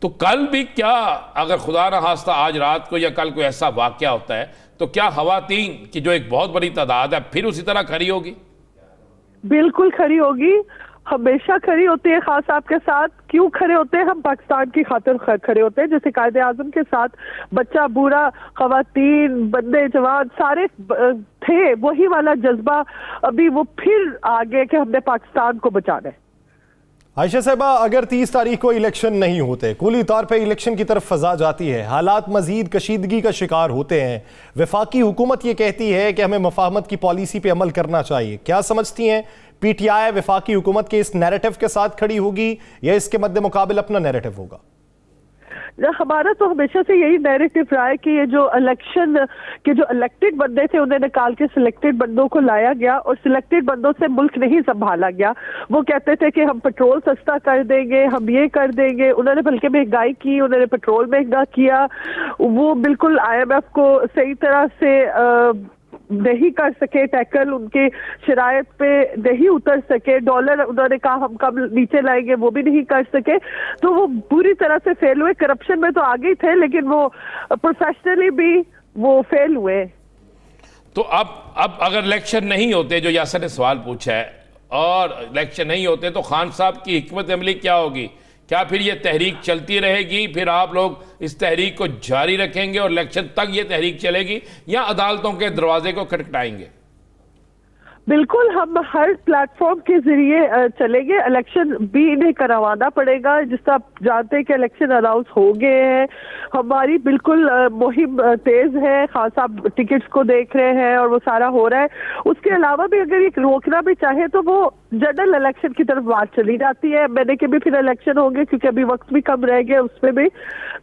तो कल भी क्या, अगर खुदा न खास्ता आज रात को या कल कोई ऐसा वाकया होता है, तो क्या खवातीन की जो एक बहुत बड़ी तादाद है फिर उसी तरह खड़ी होगी? बिल्कुल खड़ी होगी, हमेशा खड़ी होती है खास आपके साथ। क्यों खड़े होते हैं? हम पाकिस्तान की खातिर खड़े होते हैं। जैसे कायदे आजम के साथ बच्चा बूढ़ा, खवातीन, बंदे जवान सारे थे, वही वाला जज्बा अभी वो फिर आ गया कि हमने पाकिस्तान को बचाना है। आयशा साहिबा, अगर 30 तारीख को इलेक्शन नहीं होते, कुली तौर पे इलेक्शन की तरफ फजा जाती है, हालात मजीद कशीदगी का शिकार होते हैं, वफाकी हुकूमत ये कहती है कि हमें मफाहमत की पॉलिसी पे अमल करना चाहिए, क्या समझती हैं पीटीआई वफाकी हुकूमत के इस नैरेटिव के साथ खड़ी होगी या इसके मद्दे मुकाबिल अपना नैरेटिव होगा? हमारा तो हमेशा से यही नैरेटिव रहा है कि ये जो इलेक्शन के जो इलेक्टेड बंदे थे उन्हें निकाल के सिलेक्टेड बंदों को लाया गया और सिलेक्टेड बंदों से मुल्क नहीं संभाला गया। वो कहते थे कि हम पेट्रोल सस्ता कर देंगे, हम ये कर देंगे, उन्होंने बल्कि महंगाई की, उन्होंने पेट्रोल महंगा किया। वो बिल्कुल IMF को सही तरह से नहीं कर सके टैकल, उनके शरायत पे नहीं उतर सके। डॉलर उन्होंने कहा हम कब नीचे लाएंगे, वो भी नहीं कर सके। तो वो पूरी तरह से फेल हुए। करप्शन में तो आगे ही थे लेकिन वो प्रोफेशनली भी वो फेल हुए। तो अब अगर इलेक्शन नहीं होते, जो यासर ने सवाल पूछा है, और इलेक्शन नहीं होते तो खान साहब की हिकमत अमली क्या होगी? क्या फिर ये तहरीक चलती रहेगी, फिर आप लोग इस तहरीक को जारी रखेंगे और इलेक्शन तक ये तहरीक चलेगी, या अदालतों के दरवाजे को खटखटाएंगे? बिल्कुल, हम हर प्लेटफॉर्म के जरिए चलेंगे। इलेक्शन भी इन्हें करवाना पड़ेगा। जिस तरह आप जानते हैं कि इलेक्शन अनाउंस हो गए हैं, हमारी बिल्कुल मुहिम तेज है। खान साहब टिकट्स को देख रहे हैं और वो सारा हो रहा है। उसके अलावा भी अगर ये रोकना भी चाहे तो वो जनरल इलेक्शन की तरफ बात चली जाती है। मैंने के भी फिर इलेक्शन होंगे क्योंकि अभी वक्त भी कम रह गया उसमें भी,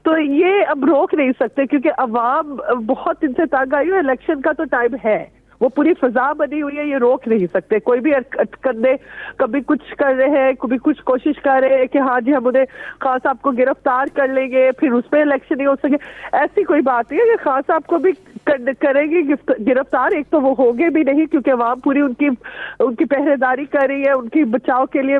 तो ये अब रोक नहीं सकते क्योंकि अवाम बहुत इनसे तंग आई है। इलेक्शन का तो टाइम है, वो पूरी फिजा बनी हुई है, ये रोक नहीं सकते। कोई भी करने, कभी कुछ कर रहे हैं, कभी कुछ कोशिश कर रहे हैं कि हाँ जी हम उन्हें खान साहब को गिरफ्तार कर लेंगे फिर उसमें इलेक्शन नहीं हो सके। ऐसी कोई बात नहीं है कि खान साहब को भी करेंगे गिरफ्तार। एक तो वो होंगे भी नहीं क्योंकि अवाम पूरी उनकी पहरेदारी कर रही है, उनकी बचाव के लिए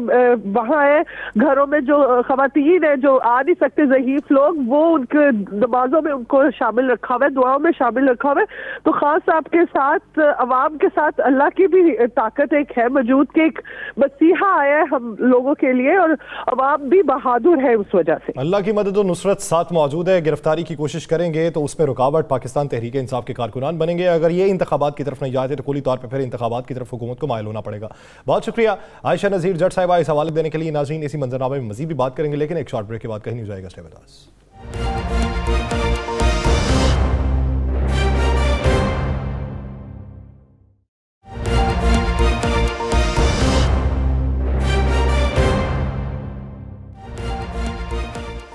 वहां है। घरों में जो खवातीन है जो आ नहीं सकते, ज़ईफ लोग, वो उनके नमाजों में उनको शामिल रखा हुआ है, दुआओं में शामिल रखा हुआ है। तो खान साहब के साथ, अवाम के साथ अल्लाह की भी ताकत एक है मौजूद कि एक मसीहा आया है हम लोगों के लिए और अवाम भी बहादुर है उस वजह से। अल्लाह की मदद और नुसरत साथ मौजूद है। गिरफ्तारी की कोशिश करेंगे तो उसमें रुकावट पाकिस्तान तहरीक इंसाफ के कारकुनान बनेंगे। अगर ये इंतखाबात की तरफ नहीं जाते तो कुली तौर पर फिर इंतखाबात की तरफ हुकूमत को मायल होना पड़ेगा। बहुत शुक्रिया आयशा नज़ीर जट साहिबा इस हवाले देने के लिए। नाज़रीन, इसी मंजरनामे में मजीद भी बात करेंगे लेकिन एक शॉर्ट ब्रेक के बाद कहीं नहीं जाएगा। Stay with us.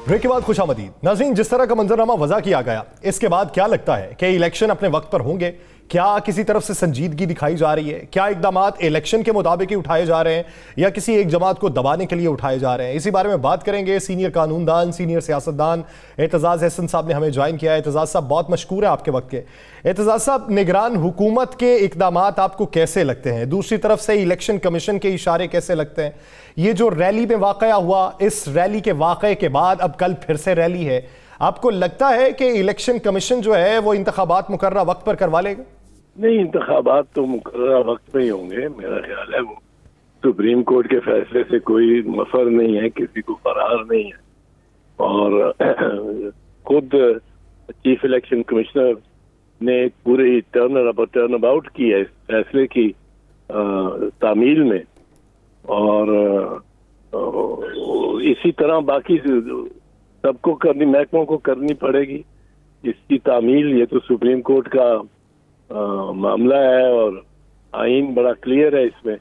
ब्रेक के बाद खुशामदीद। नाज़रीन, जिस तरह का मंजरनामा वज़ा किया गया, इसके बाद क्या लगता है कि इलेक्शन अपने वक्त पर होंगे? क्या किसी तरफ से संजीदगी दिखाई जा रही है? क्या इकदामात इलेक्शन के मुताबिक ही उठाए जा रहे हैं या किसी एक जमात को दबाने के लिए उठाए जा रहे हैं? इसी बारे में बात करेंगे। सीनियर कानूनदान, सीनियर सियासतदान एतजाज़ अहसन साहब ने हमें ज्वाइन किया है। एतजाज़ साहब, बहुत मशकूर है आपके वक्त के। एतजाज़ साहब, निगरान हुकूमत के इकदामात आपको कैसे लगते हैं? दूसरी तरफ से इलेक्शन कमीशन के इशारे कैसे लगते हैं? ये जो रैली में वाक़या हुआ, इस रैली के वाक़े के बाद अब कल फिर से रैली है, आपको लगता है कि इलेक्शन कमीशन जो है वो इंतखाबात मुकर्ररा वक्त पर करवा लेगा? नहीं, इंतखाबात तो मुकर्ररा वक्त में ही होंगे। मेरा ख्याल है वो सुप्रीम कोर्ट के फैसले से कोई मफर नहीं है, किसी को फरार नहीं है। और खुद चीफ इलेक्शन कमिश्नर ने पूरी टर्न अबाउट की है इस फैसले की तामील में। और इसी तरह बाकी सबको करनी, महकमों को करनी पड़ेगी इसकी तामील। ये तो सुप्रीम कोर्ट का मामला है और आइन बड़ा क्लियर है इसमें।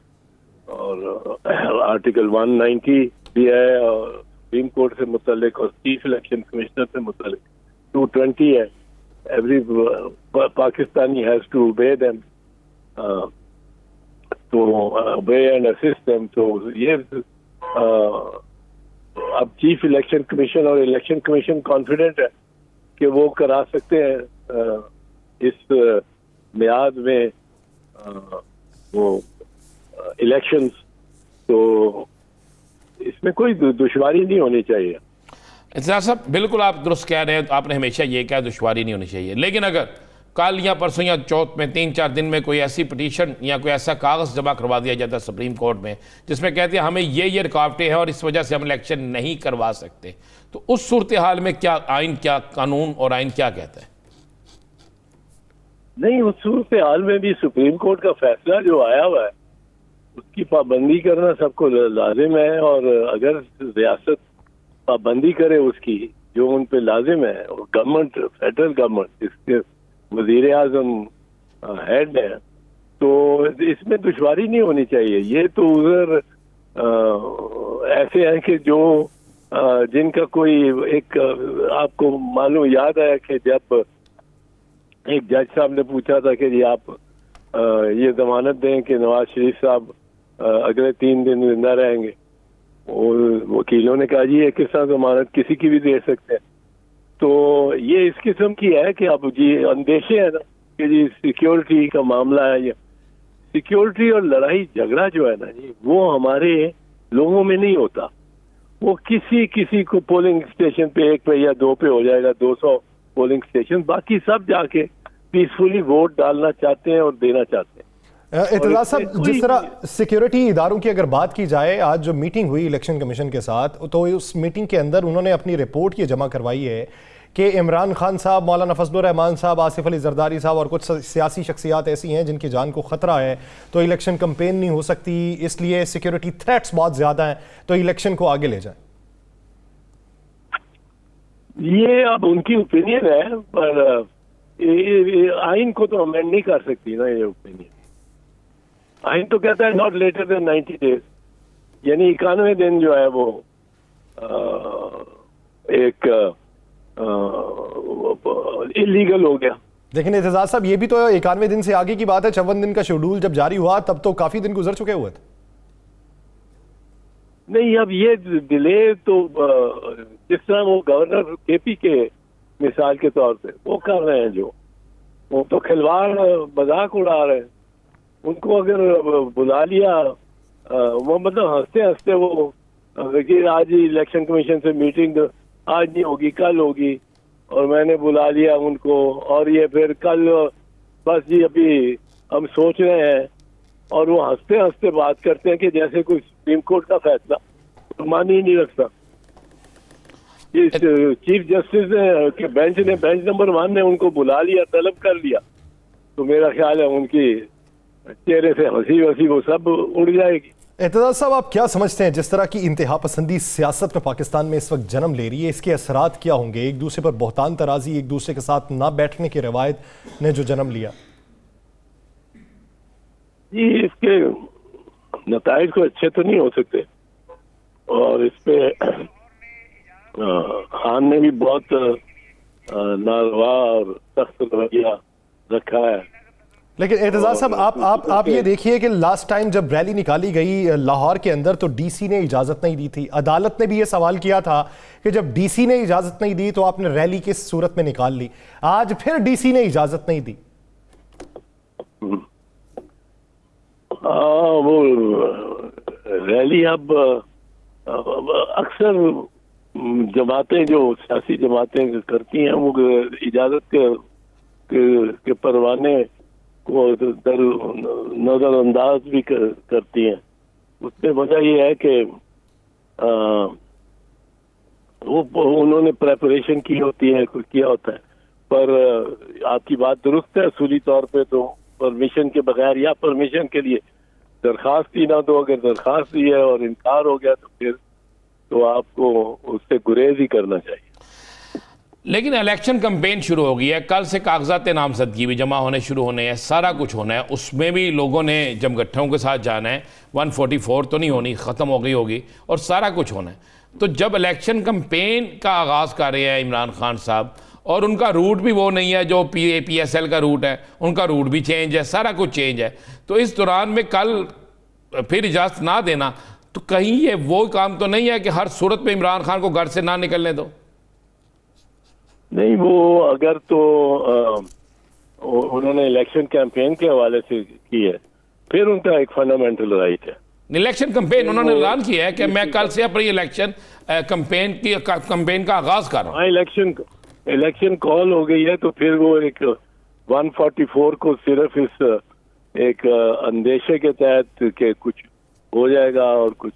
और आर्टिकल 190 भी है और सुप्रीम कोर्ट से मुतल्लिक और चीफ इलेक्शन कमिश्नर से मुतल्लिक 220 है। Every Pakistani has to obey them, तो ओबे एंड असिस्ट देम। तो ये अब चीफ इलेक्शन कमीशन और इलेक्शन कमीशन कॉन्फिडेंट है कि वो करा सकते हैं इस मियाद में वो इलेक्शंस। तो इसमें कोई दुश्वारी नहीं होनी चाहिए। एतजाज़ साहब, बिल्कुल आप दुरुस्त कह रहे हैं। तो आपने हमेशा ये कहा दुश्वारी नहीं होनी चाहिए, लेकिन अगर कल या परसों या चौथ में 3-4 दिन में कोई ऐसी पिटीशन या कोई ऐसा कागज़ जमा करवा दिया जाता है सुप्रीम कोर्ट में जिसमें कहते हैं हमें ये रुकावटें हैं और इस वजह से हम इलेक्शन नहीं करवा सकते, तो उस सूरत हाल में क्या आइन, क्या कानून और आइन क्या कहता है? नहीं, उस सूरत हाल में भी सुप्रीम कोर्ट का फैसला जो आया हुआ है उसकी पाबंदी करना सबको लाजिम है। और अगर रियासत पाबंदी करे उसकी जो उन पे लाजिम है, और गवर्नमेंट, फेडरल गवर्नमेंट जिसके वजीर आजम हेड है, तो इसमें दुश्वारी नहीं होनी चाहिए। ये तो उधर ऐसे हैं कि जो जिनका कोई एक आपको मालूम याद है कि जब एक जज साहब ने पूछा था कि जी आप ये जमानत दें कि नवाज शरीफ साहब अगले 3 दिन जिंदा रहेंगे, और वकीलों ने कहा जी ये किस तरह जमानत किसी की भी दे सकते हैं। तो ये इस किस्म की है कि अब जी अंदेशे है ना कि जी सिक्योरिटी का मामला है, ये सिक्योरिटी और लड़ाई झगड़ा जो है ना जी वो हमारे लोगों में नहीं होता। वो किसी को पोलिंग स्टेशन पे 1 पे या 2 पे हो जाएगा, 200 पोलिंग स्टेशन, बाकी सब जाके पीसफुली वोट डालना चाहते हैं और देना चाहते हैं। एतजाज साहब, जिस तरह सिक्योरिटी इदारों की अगर बात की जाए, आज जो मीटिंग हुई इलेक्शन कमीशन के साथ, तो उस मीटिंग के अंदर उन्होंने अपनी रिपोर्ट ये जमा करवाई है कि इमरान खान साहब, मौलाना फजलुर रहमान साहब, आसिफ अली जरदारी साहब और कुछ सियासी शख्सियात ऐसी हैं जिनकी जान को खतरा है, तो इलेक्शन कंपेन नहीं हो सकती, इसलिए सिक्योरिटी थ्रेट्स बहुत ज्यादा हैं, तो इलेक्शन को आगे ले जाए। ये अब उनकी ओपिनियन है, पर आइन को तो अमेंड नहीं कर सकती ना ये ओपिनियन। आइन तो कहता है नॉट लेटर देन 90 डेज, यानी 91 दिन जो है वो एक इलीगल हो गया। लेकिन एतजाज साहब, ये भी तो 91 दिन से आगे की बात है। 54 दिन का शेड्यूल जब जारी हुआ तब तो काफी दिन गुजर चुके हुए थे। नहीं, अब ये डिले तो जिस तरह वो गवर्नर केपी के मिसाल के तौर पे वो कर रहे हैं, जो वो तो खिलवाड़ मजाक उड़ा रहे हैं। उनको अगर बुला लिया, वो मतलब हंसते हंसते वो देखिए आज ही इलेक्शन कमीशन से मीटिंग आज नहीं होगी कल होगी, और मैंने बुला लिया उनको, और ये फिर कल बस जी अभी हम सोच रहे हैं, और वो हंसते हंसते बात करते हैं कि जैसे कोई सुप्रीम कोर्ट का फैसला तो मान ही नहीं रखता। इस चीफ जस्टिस के बेंच नंबर 1 ने उनको बुला लिया, तलब कर लिया, तो मेरा ख्याल है उनकी चेहरे से हंसी वसी वो सब उड़ जाएगी। एतजाज साहब, आप क्या समझते हैं जिस तरह की इंतहा पसंदी सियासत में पाकिस्तान में इस वक्त जन्म ले रही है, इसके असरात क्या होंगे? एक दूसरे पर बहुतान तराजी, एक दूसरे के साथ ना बैठने की रवायत ने जो जन्म लिया, जी इसके नताइज को अच्छे तो नहीं हो सकते, और इस पे खान ने भी बहुत नारवा और सख्त रवैया रखा है। लेकिन एतजाज साहब, आप ये देखिए कि लास्ट टाइम जब रैली निकाली गई लाहौर के अंदर तो डीसी ने इजाजत नहीं दी थी। अदालत ने भी ये सवाल किया था कि जब डीसी ने इजाजत नहीं दी तो आपने रैली किस सूरत में निकाल ली। आज फिर डीसी ने इजाजत नहीं दी। वो रैली अब अक्सर जमातें जो सियासी जमातें करती हैं वो इजाजत के परवाने को नजरअंदाज भी करती हैं। उसमें वजह ये है कि वो उन्होंने प्रेपरेशन की होती है, कुछ किया होता है, पर आपकी बात दुरुस्त है, असूली तौर पे तो परमिशन के बगैर या परमिशन के लिए दरखास्त ही ना दो, अगर दरखास्त दी है और इनकार हो गया तो फिर तो आपको उससे गुरेज ही करना चाहिए। लेकिन इलेक्शन कैंपेन शुरू हो गई है, कल से कागजात नामजदगी भी जमा होने शुरू होने हैं, सारा कुछ होना है, उसमें भी लोगों ने जमगट्ठों के साथ जाना है। 144 तो नहीं होनी, ख़त्म हो गई होगी, और सारा कुछ होना है। तो जब इलेक्शन कैंपेन का आगाज़ कर रहे हैं इमरान खान साहब, और उनका रूट भी वो नहीं है जो PSL का रूट है, उनका रूट भी चेंज है, सारा कुछ चेंज है। तो इस दौरान में कल फिर इजाज़त ना देना, तो कहीं ये वो काम तो नहीं है कि हर सूरत में इमरान खान को घर से ना निकलने दो? नहीं, वो अगर तो उन्होंने इलेक्शन कैंपेन के हवाले से की है, फिर उनका एक फंडामेंटल राइट है। इलेक्शन कैंपेन उन्होंने ऐलान किया है कि मैं कल से अपनी इलेक्शन कैंपेन का आगाज कर रहा हूँ। इलेक्शन कॉल हो गई है, तो फिर वो एक 144 को सिर्फ इस एक अंदेशे के तहत के कुछ हो जाएगा और कुछ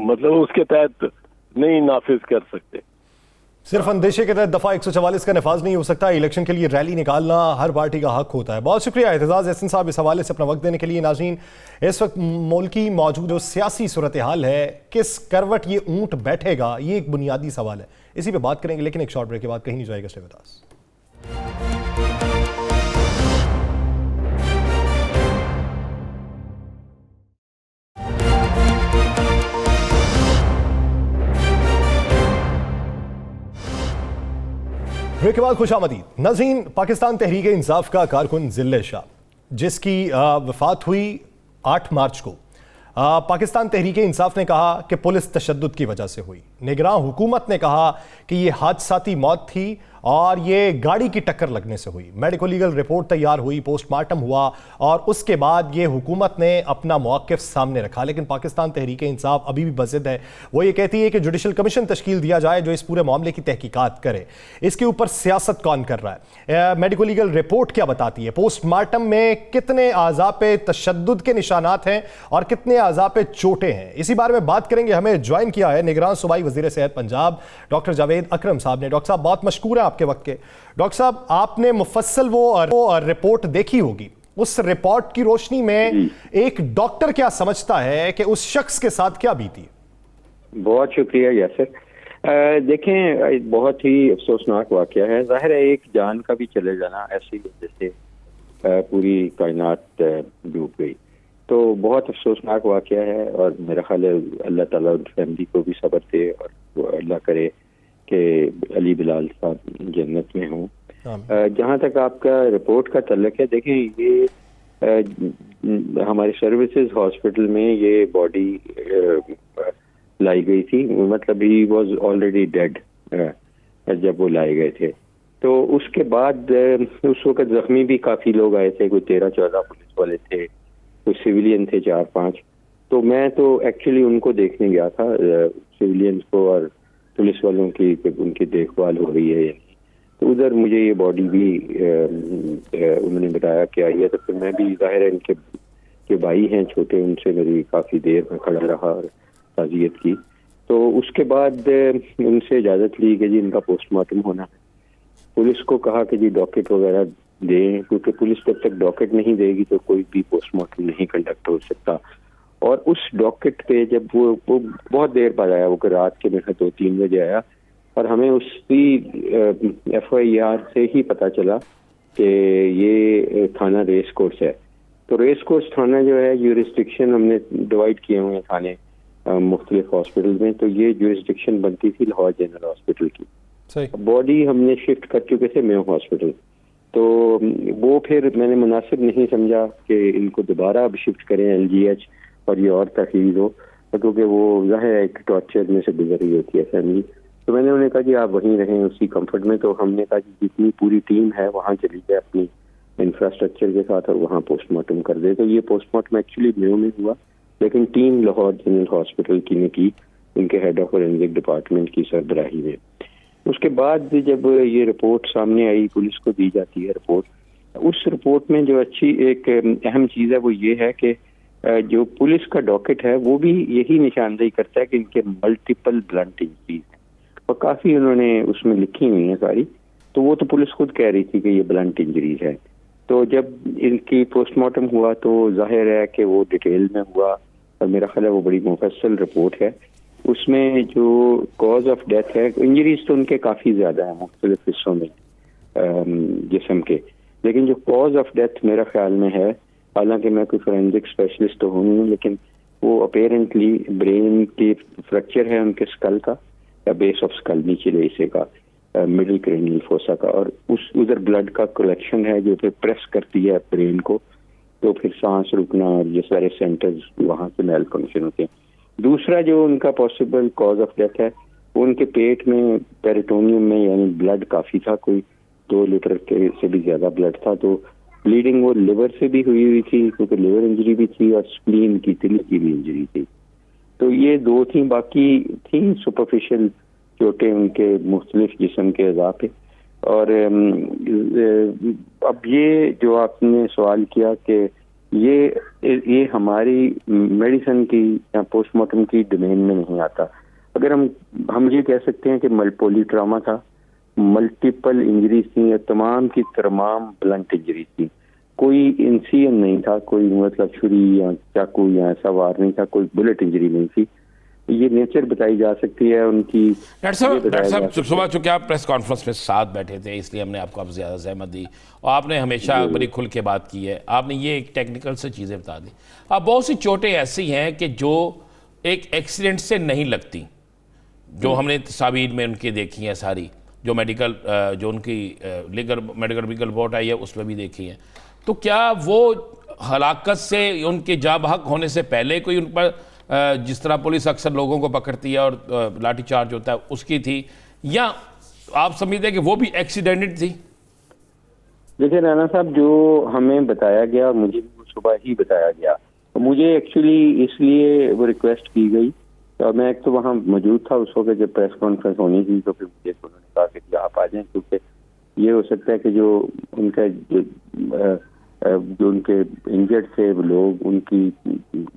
मतलब उसके तहत नहीं नाफिज कर सकते। सिर्फ अंदेशे के तहत दफा 144 का नफाज नहीं हो सकता। इलेक्शन के लिए रैली निकालना हर पार्टी का हक होता है। बहुत शुक्रिया एतजाज एहसन साहब इस हवाले से अपना वक्त देने के लिए। नाज़रीन, इस वक्त मुल्क की मौजूद जो सियासी सूरत हाल है, किस करवट ये ऊंट बैठेगा, ये एक बुनियादी सवाल है। इसी पे बात करेंगे, लेकिन एक शॉर्ट ब्रेक के बाद कहीं नहीं जाएगा। Stay with us. ब्रेक के बाद खुशामदीद। नाज़रीन, पाकिस्तान तहरीक इंसाफ का कारकुन जिल्ले शाह, जिसकी वफात हुई 8 मार्च को, पाकिस्तान तहरीक इंसाफ ने कहा कि पुलिस तशद्दुद की वजह से हुई। निगरान हुकूमत ने कहा कि यह हादसाती मौत थी और ये गाड़ी की टक्कर लगने से हुई। मेडिको लीगल रिपोर्ट तैयार हुई, पोस्टमार्टम हुआ और उसके बाद ये हुकूमत ने अपना मौक़िफ़ सामने रखा। लेकिन पाकिस्तान तहरीक इंसाफ अभी भी बज़िद है। वो ये कहती है कि जुडिशल कमीशन तश्कील दिया जाए जो इस पूरे मामले की तहकीकात करे। इसके ऊपर सियासत कौन कर रहा है? मेडिको लीगल रिपोर्ट क्या बताती है? पोस्टमार्टम में कितने आज़ा पे तशद्दुद के निशानात हैं और कितने आज़ा पे चोटें हैं? इसी बारे में बात करेंगे। हमें ज्वाइन किया है निगरान सूबाई वज़ीर सेहत पंजाब डॉक्टर जावेद अकरम साहब ने। डॉक्टर साहब, बहुत मशकूर है आपके वक्त के। डॉक्टर साहब, आपने मुफस्सल वो रिपोर्ट देखी होगी। उस रिपोर्ट की रोशनी में एक डॉक्टर क्या समझता है कि उस शख्स के साथ क्या बीती? बहुत शुक्रिया यासिर। देखें, बहुत ही अफसोसनाक वाकया है। जाहिर है एक जान का भी चले जाना ऐसी जैसे पूरी कायनात डूब गई, तो बहुत अफसोसनाक वाकया है। और मेरा ख्याल है अल्लाह ताला उन फैमिली को भी सब्र दे और वो अल्लाह करे कि अली बिलाल साहब जन्नत में हों। जहाँ तक आपका रिपोर्ट का तल्लक है, देखें ये हमारे सर्विसेज हॉस्पिटल में ये बॉडी लाई गई थी। मतलब ही वाज ऑलरेडी डेड जब वो लाए गए थे। तो उसके बाद उस वक्त जख्मी भी काफ़ी लोग आए थे, कोई 13-14 पुलिस वाले थे, कोई सिविलियन थे 4-5। तो मैं तो एक्चुअली उनको देखने गया था, सिविलियंस को और पुलिस वालों की उनकी देखभाल हो रही है या नहीं। तो उधर मुझे ये बॉडी भी उन्होंने बताया कि आई है। तो फिर मैं भी, जाहिर है इनके जो भाई हैं छोटे, उनसे मेरी काफ़ी देर में खड़ा रहा और ताज़ियत की। तो उसके बाद उनसे इजाज़त ली कि जी इनका पोस्टमार्टम होना है। पुलिस को कहा कि जी डॉकेट वगैरह दें, क्योंकि पुलिस जब तक डॉकेट नहीं देगी तो कोई भी पोस्टमार्टम नहीं कंडक्ट हो सकता। और उस डॉकेट पे जब वो बहुत देर बाद आया, वो रात के मेरे 2-3 बजे आया, और हमें उसकी FIR से ही पता चला कि ये थाना रेस कोर्स है। तो रेस कोर्स थाना जो है, यूरिस्डिक्शन हमने डिवाइड किए हुए हैं थाने मुख्तलिफ हॉस्पिटल में, तो ये यूरिस्डिक्शन बनती थी लाहौर जनरल हॉस्पिटल की। बॉडी हमने शिफ्ट कर चुके थे मेयो हॉस्पिटल, तो वो फिर मैंने मुनासिब नहीं समझा कि इनको दोबारा अब शिफ्ट करें LGH और ये और तकलीफ हो, क्योंकि वो जाहिर है एक टॉर्चर में से गुजर रही होती है फैमिली। तो मैंने उन्हें कहा कि आप वहीं रहें उसी कंफर्ट में। तो हमने कहा कि जितनी पूरी टीम है वहाँ चली जाए अपनी इंफ्रास्ट्रक्चर के साथ और वहाँ पोस्टमार्टम कर दे। तो ये पोस्टमार्टम एक्चुअली मेयो में हुआ, लेकिन टीम लाहौर जनरल हॉस्पिटल की ने की, उनके हेड ऑफ फोरेंसिक डिपार्टमेंट की सरबराही में। उसके बाद जब ये रिपोर्ट सामने आई, पुलिस को दी जाती है रिपोर्ट, उस रिपोर्ट में जो अच्छी एक अहम चीज़ है वो ये है कि जो पुलिस का डॉकेट है वो भी यही निशानदेही करता है कि इनके मल्टीपल ब्लंट इंजरीज हैं, और काफ़ी उन्होंने उसमें लिखी हुई हैं सारी। तो वो तो पुलिस खुद कह रही थी कि ये ब्लंट इंजरीज है। तो जब इनकी पोस्टमार्टम हुआ तो जाहिर है कि वो डिटेल में हुआ, और मेरा ख्याल है वो बड़ी मुफस्सल रिपोर्ट है। उसमें जो कॉज ऑफ डेथ है, इंजरीज तो उनके काफ़ी ज़्यादा हैं मुख्तलिफ हिस्सों में जिस्म के, लेकिन जो कॉज ऑफ डेथ मेरा ख्याल में है, हालांकि मैं कोई फोरेंसिक स्पेशलिस्ट तो हूँ नहीं, लेकिन वो अपेरेंटली ब्रेन की फ्रैक्चर है उनके स्कल का, या बेस ऑफ स्कल निचले हिस्से का, मिडिल क्रेनियल फोसा का, और उधर ब्लड का कलेक्शन है जो फिर प्रेस करती है ब्रेन को, तो फिर सांस रुकना और ये सारे सेंटर्स वहाँ से मेल फंक्शन होते हैं। दूसरा जो उनका पॉसिबल कॉज ऑफ डेथ है, उनके पेट में पेरिटोनियम में यानी ब्लड काफ़ी था, कोई 2 लीटर के से भी ज़्यादा ब्लड था। तो ब्लीडिंग वो लिवर से भी हुई थी, क्योंकि लिवर इंजरी भी थी, और स्प्लीन की तिल की भी इंजरी थी। तो ये 2 थी, बाकी थी सुपरफिशियल चोटें उनके मुख्तलिफ जिस्म के अज़ा पे। और अब ये जो आपने सवाल किया कि ये हमारी मेडिसिन की या पोस्टमार्टम की डोमेन में नहीं आता। अगर हम ये कह सकते हैं कि पॉली ट्रामा था, मल्टीपल इंजरीज थी, तमाम की तमाम ब्लंट इंजरीज थी, कोई इंसिजन नहीं था, कोई मतलब छुरी या चाकू या ऐसा वार नहीं था, कोई बुलेट इंजरी नहीं थी। ये नेचर बताई जा सकती है उनकी। डॉक्टर साहब सुबह चूंकि आप प्रेस कॉन्फ्रेंस में साथ बैठे थे, इसलिए हमने आपको अब ज़्यादा सहमत दी, और आपने हमेशा बड़ी खुल के बात की है। आपने ये एक टेक्निकल से चीज़ें बता दी। अब बहुत सी चोटें ऐसी हैं कि जो एक एक्सीडेंट से नहीं लगती, जो हमने तस्वीर में उनकी देखी हैं सारी, जो मेडिकल जो उनकी मेडिकल रिपोर्ट आई है उसमें भी देखी है। तो क्या वो हलाकत से, उनके जाँ बहक होने से पहले कोई उन पर जिस तरह पुलिस अक्सर लोगों को पकड़ती है और लाठीचार्ज होता है उसकी थी, या आप समझते हैं कि वो भी एक्सीडेंटेड थी? देखिए राना साहब, जो हमें बताया गया और मुझे सुबह ही बताया गया, तो मुझे एक्चुअली इसलिए वो रिक्वेस्ट की गई, तो मैं एक तो वहाँ मौजूद था उस वक्त जब प्रेस कॉन्फ्रेंस होनी थी, तो फिर मुझे उन्होंने कहा कि आप आ जाएं, क्योंकि ये हो सकता है कि जो उनका जो उनके इंजर्ड थे वो लोग, उनकी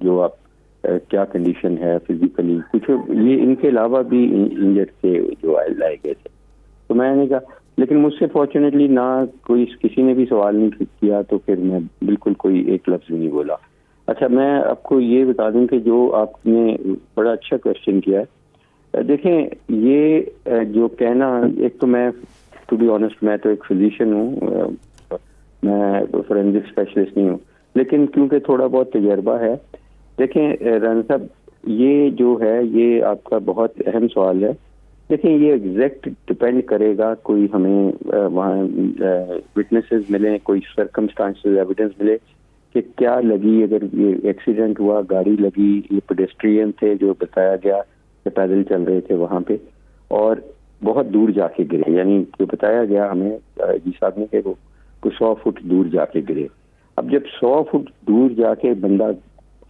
जो आप क्या कंडीशन है फिजिकली, कुछ ये इनके अलावा भी इंजर्ड थे जो लाए गए थे। तो मैंने कहा, लेकिन मुझसे फॉर्चुनेटली ना कोई किसी ने भी सवाल नहीं किया, तो फिर मैं बिल्कुल कोई एक लफ्ज भी नहीं बोला। अच्छा, मैं आपको ये बता दूं कि जो आपने बड़ा अच्छा क्वेश्चन किया है, देखें ये जो कहना, एक तो मैं टू बी ऑनेस्ट मैं तो एक फिजिशियन हूँ, मैं फोरेंसिक स्पेशलिस्ट नहीं हूँ, लेकिन क्योंकि थोड़ा बहुत तजर्बा है। देखें राना साहब, ये जो है ये आपका बहुत अहम सवाल है। देखें ये एग्जैक्ट डिपेंड करेगा, कोई हमें वहाँ विटनेसेस मिले, कोई सर्कमस्टांसेस एविडेंस मिले कि क्या लगी, अगर ये एक्सीडेंट हुआ, गाड़ी लगी, ये पेडेस्ट्रियन थे जो बताया गया कि पैदल चल रहे थे वहाँ पे और बहुत दूर जाके गिरे, यानी जो बताया गया हमें जी साहब ने कि वो 100 फुट दूर जाके गिरे। अब जब 100 फुट दूर जाके बंदा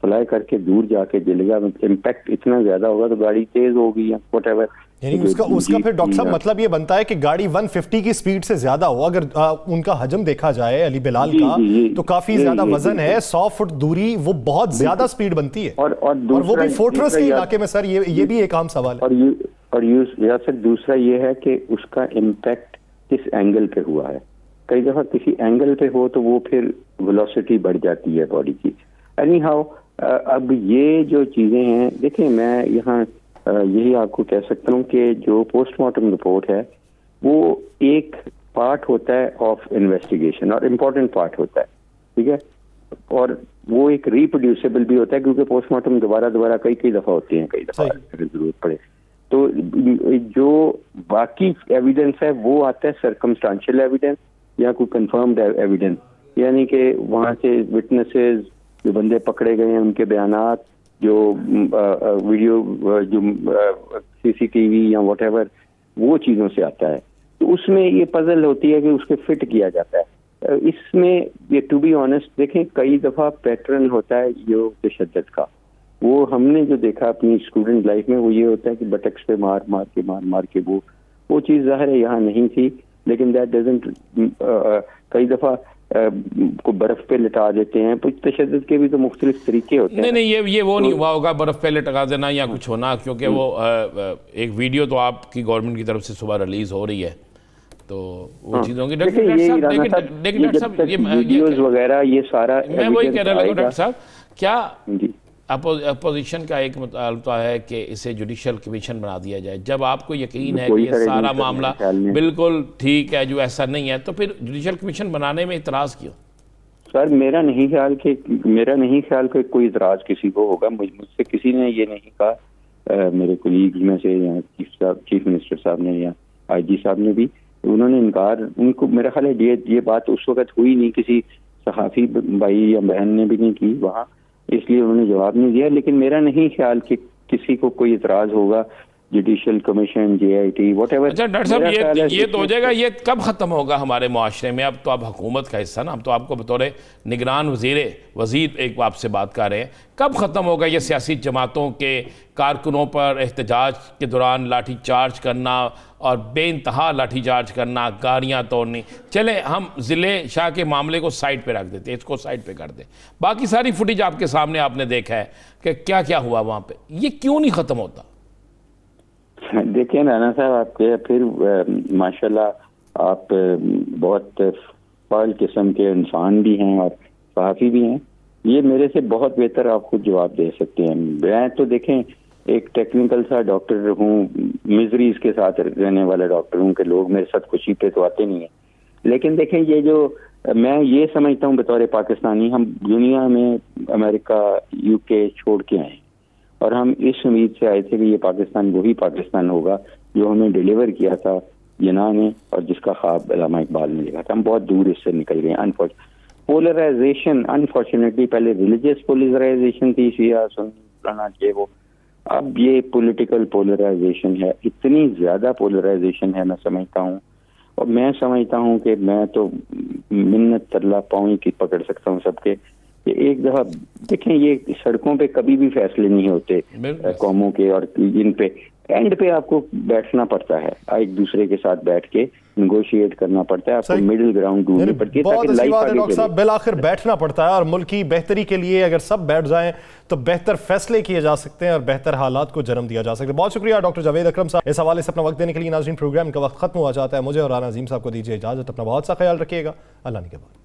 फ्लाई करके दूर जाके गिरेगा, इम्पैक्ट इतना ज्यादा होगा तो गाड़ी तेज होगी या व्हाटएवर, यानी उसका फिर डॉक्टर साहब मतलब ये बनता है कि गाड़ी 150 की स्पीड से ज्यादा हो, अगर उनका हजम देखा जाए अली बिलाल का, तो काफी ज्यादा वजन है, 100 फुट दूरी, वो बहुत ज्यादा स्पीड बनती है, और वो भी फोर्ट्रेस के इलाके में। सर ये भी एक आम सवाल है। और सर दूसरा ये है कि उसका इम्पैक्ट किस एंगल पे हुआ है। कई दफा किसी एंगल पे हो तो वो फिर वेलोसिटी बढ़ जाती है बॉडी की। एनी हाउ, अब ये जो चीजें हैं, देखिए मैं यहाँ यही आपको कह सकता हूँ कि जो पोस्टमार्टम रिपोर्ट है वो एक पार्ट होता है ऑफ इन्वेस्टिगेशन और इम्पोर्टेंट पार्ट होता है, ठीक है, और वो एक रिप्रोड्यूसेबल भी होता है, क्योंकि पोस्टमार्टम दोबारा कई दफा होते हैं, कई दफा अगर जरूरत पड़े तो। जो बाकी एविडेंस है वो आता है सर्कमस्टांशियल एविडेंस या कोई कंफर्म्ड एविडेंस, यानी कि वहाँ से विटनेसेस, जो बंदे पकड़े गए हैं उनके बयानात, जो वीडियो, जो सीसीटीवी या व्हाटएवर, वो चीज़ों से आता है। तो उसमें ये पजल होती है कि उसके फिट किया जाता है। इसमें ये टू बी ऑनेस्ट देखें, कई दफ़ा पैटर्न होता है जो तशद्दुद का, वो हमने जो देखा अपनी स्टूडेंट लाइफ में, वो ये होता है कि बटक्स पे मार के वो चीज़ ज़ाहिर है यहाँ नहीं थी, लेकिन दैट डजंट, कई दफ़ा को बर्फ पे लिटा देते हैं, तो तशद्दुद के भी तो मुख्तलिफ तरीके होते हैं। नहीं, ये वो नहीं हुआ होगा बर्फ पे लटका देना या कुछ होना, क्योंकि वो एक वीडियो तो आपकी गवर्नमेंट की तरफ से सुबह रिलीज हो रही है, तो वो चीज़ों की डॉक्टर साहब ये वीडियोस वगैरह ये सारा मैं वही कह रहा हूँ डॉक्टर साहब, क्या अपोजिशन का एक मुतालबा है कि इसे जुडिशल कमीशन बना दिया जाए। जब आपको यकीन है कि ये सारा मामला बिल्कुल ठीक है, जो ऐसा नहीं है, तो फिर जुडिशल कमीशन बनाने में इतराज़ क्यों? सर मेरा नहीं ख्याल कि कोई इतराज़ किसी को होगा। मुझसे किसी ने ये नहीं कहा, मेरे कोलीग में से या चीफ मिनिस्टर साहब ने या IG साहब ने भी, उन्होंने इनकार, उनको मेरा ख्याल है ये बात उस वक्त हुई नहीं, किसी सहाफ़ी भाई या बहन ने भी नहीं की वहाँ, इसलिए उन्होंने जवाब नहीं दिया। लेकिन मेरा नहीं ख्याल कि किसी को कोई इतराज होगा जुडिशल कमीशन, JIT, व्हाटएवर। अच्छा डॉक्टर साहब, ये तो हो जाएगा, ये कब खत्म होगा हमारे मुआशरे में? अब तो आप हुकूमत का हिस्सा ना, अब तो आपको बतौर निगरान वजीर एक आपसे बात कर रहे हैं, कब खत्म होगा ये सियासी जमातों के कारकुनों पर एहतजाज के दौरान लाठी चार्ज करना और बेइंतहा लाठी चार्ज करना, गाड़ियाँ तोड़नी? चले हम ज़िले शाह के मामले को साइड पे रख देते हैं, इसको साइड पे कर दें, बाकी सारी फुटेज आपके सामने आपने देखा है कि क्या क्या हुआ वहाँ पे, ये क्यों नहीं ख़त्म होता? देखिए राना साहब, आपके फिर माशाल्लाह आप बहुत फाल किस्म के इंसान भी हैं और सहाफ़ी भी हैं, ये मेरे से बहुत बेहतर आपको जवाब दे सकते हैं। मैं तो देखें एक टेक्निकल सा डॉक्टर हूँ, मिजरीज के साथ रहने वाला डॉक्टर हूँ कि लोग मेरे साथ खुशी पे तो आते नहीं है, लेकिन देखें ये जो मैं ये समझता हूँ बतौर पाकिस्तानी, हम दुनिया में अमेरिका UK छोड़ के आए और हम इस उम्मीद से आए थे कि ये पाकिस्तान वही पाकिस्तान होगा जो हमें डिलीवर किया था जना ने और जिसका ख्वाब अल्लामा इकबाल ने लिखा था। हम बहुत दूर इससे निकल गए। पोलराइजेशन अनफॉर्चुनेटली पहले रिलीजियस पोलराइजेशन थी, शिया सुन्नी फलाना ये वो, अब ये पॉलिटिकल पोलराइजेशन है। इतनी ज्यादा पोलराइजेशन है, मैं समझता हूँ, और मैं समझता हूँ कि मैं तो मिन्नत तरला पाँव की पकड़ सकता हूँ सबके कि एक दफा देखें, ये सड़कों पे कभी भी फैसले नहीं होते कौमों के, और इन पे एंड पे आपको बैठना पड़ता है, एक दूसरे के साथ बैठ के निगोशिएट करना पड़ता है, आपको मिडिल ग्राउंड ढूंढनी पड़ती है ताकि लाइफ आगे चले। डॉक्टर साहब, बिल आखिर बैठना पड़ता है, और मुल्क की बेहतरी के लिए अगर सब बैठ जाएं तो बेहतर फैसले किए जा सकते हैं और बेहतर हालात को जन्म दिया जा सकता है। बहुत शुक्रिया डॉक्टर जावेद अकरम साहब इस हवाले से अपना वक्त देने के लिए। नाज़रीन, प्रोग्राम का वक्त खत्म हुआ जाता है, मुझे और राना अजीम साहब को दीजिए इजाजत। अपना बहुत सा ख्याल रखिएगा। अल्लाह ने के बाद।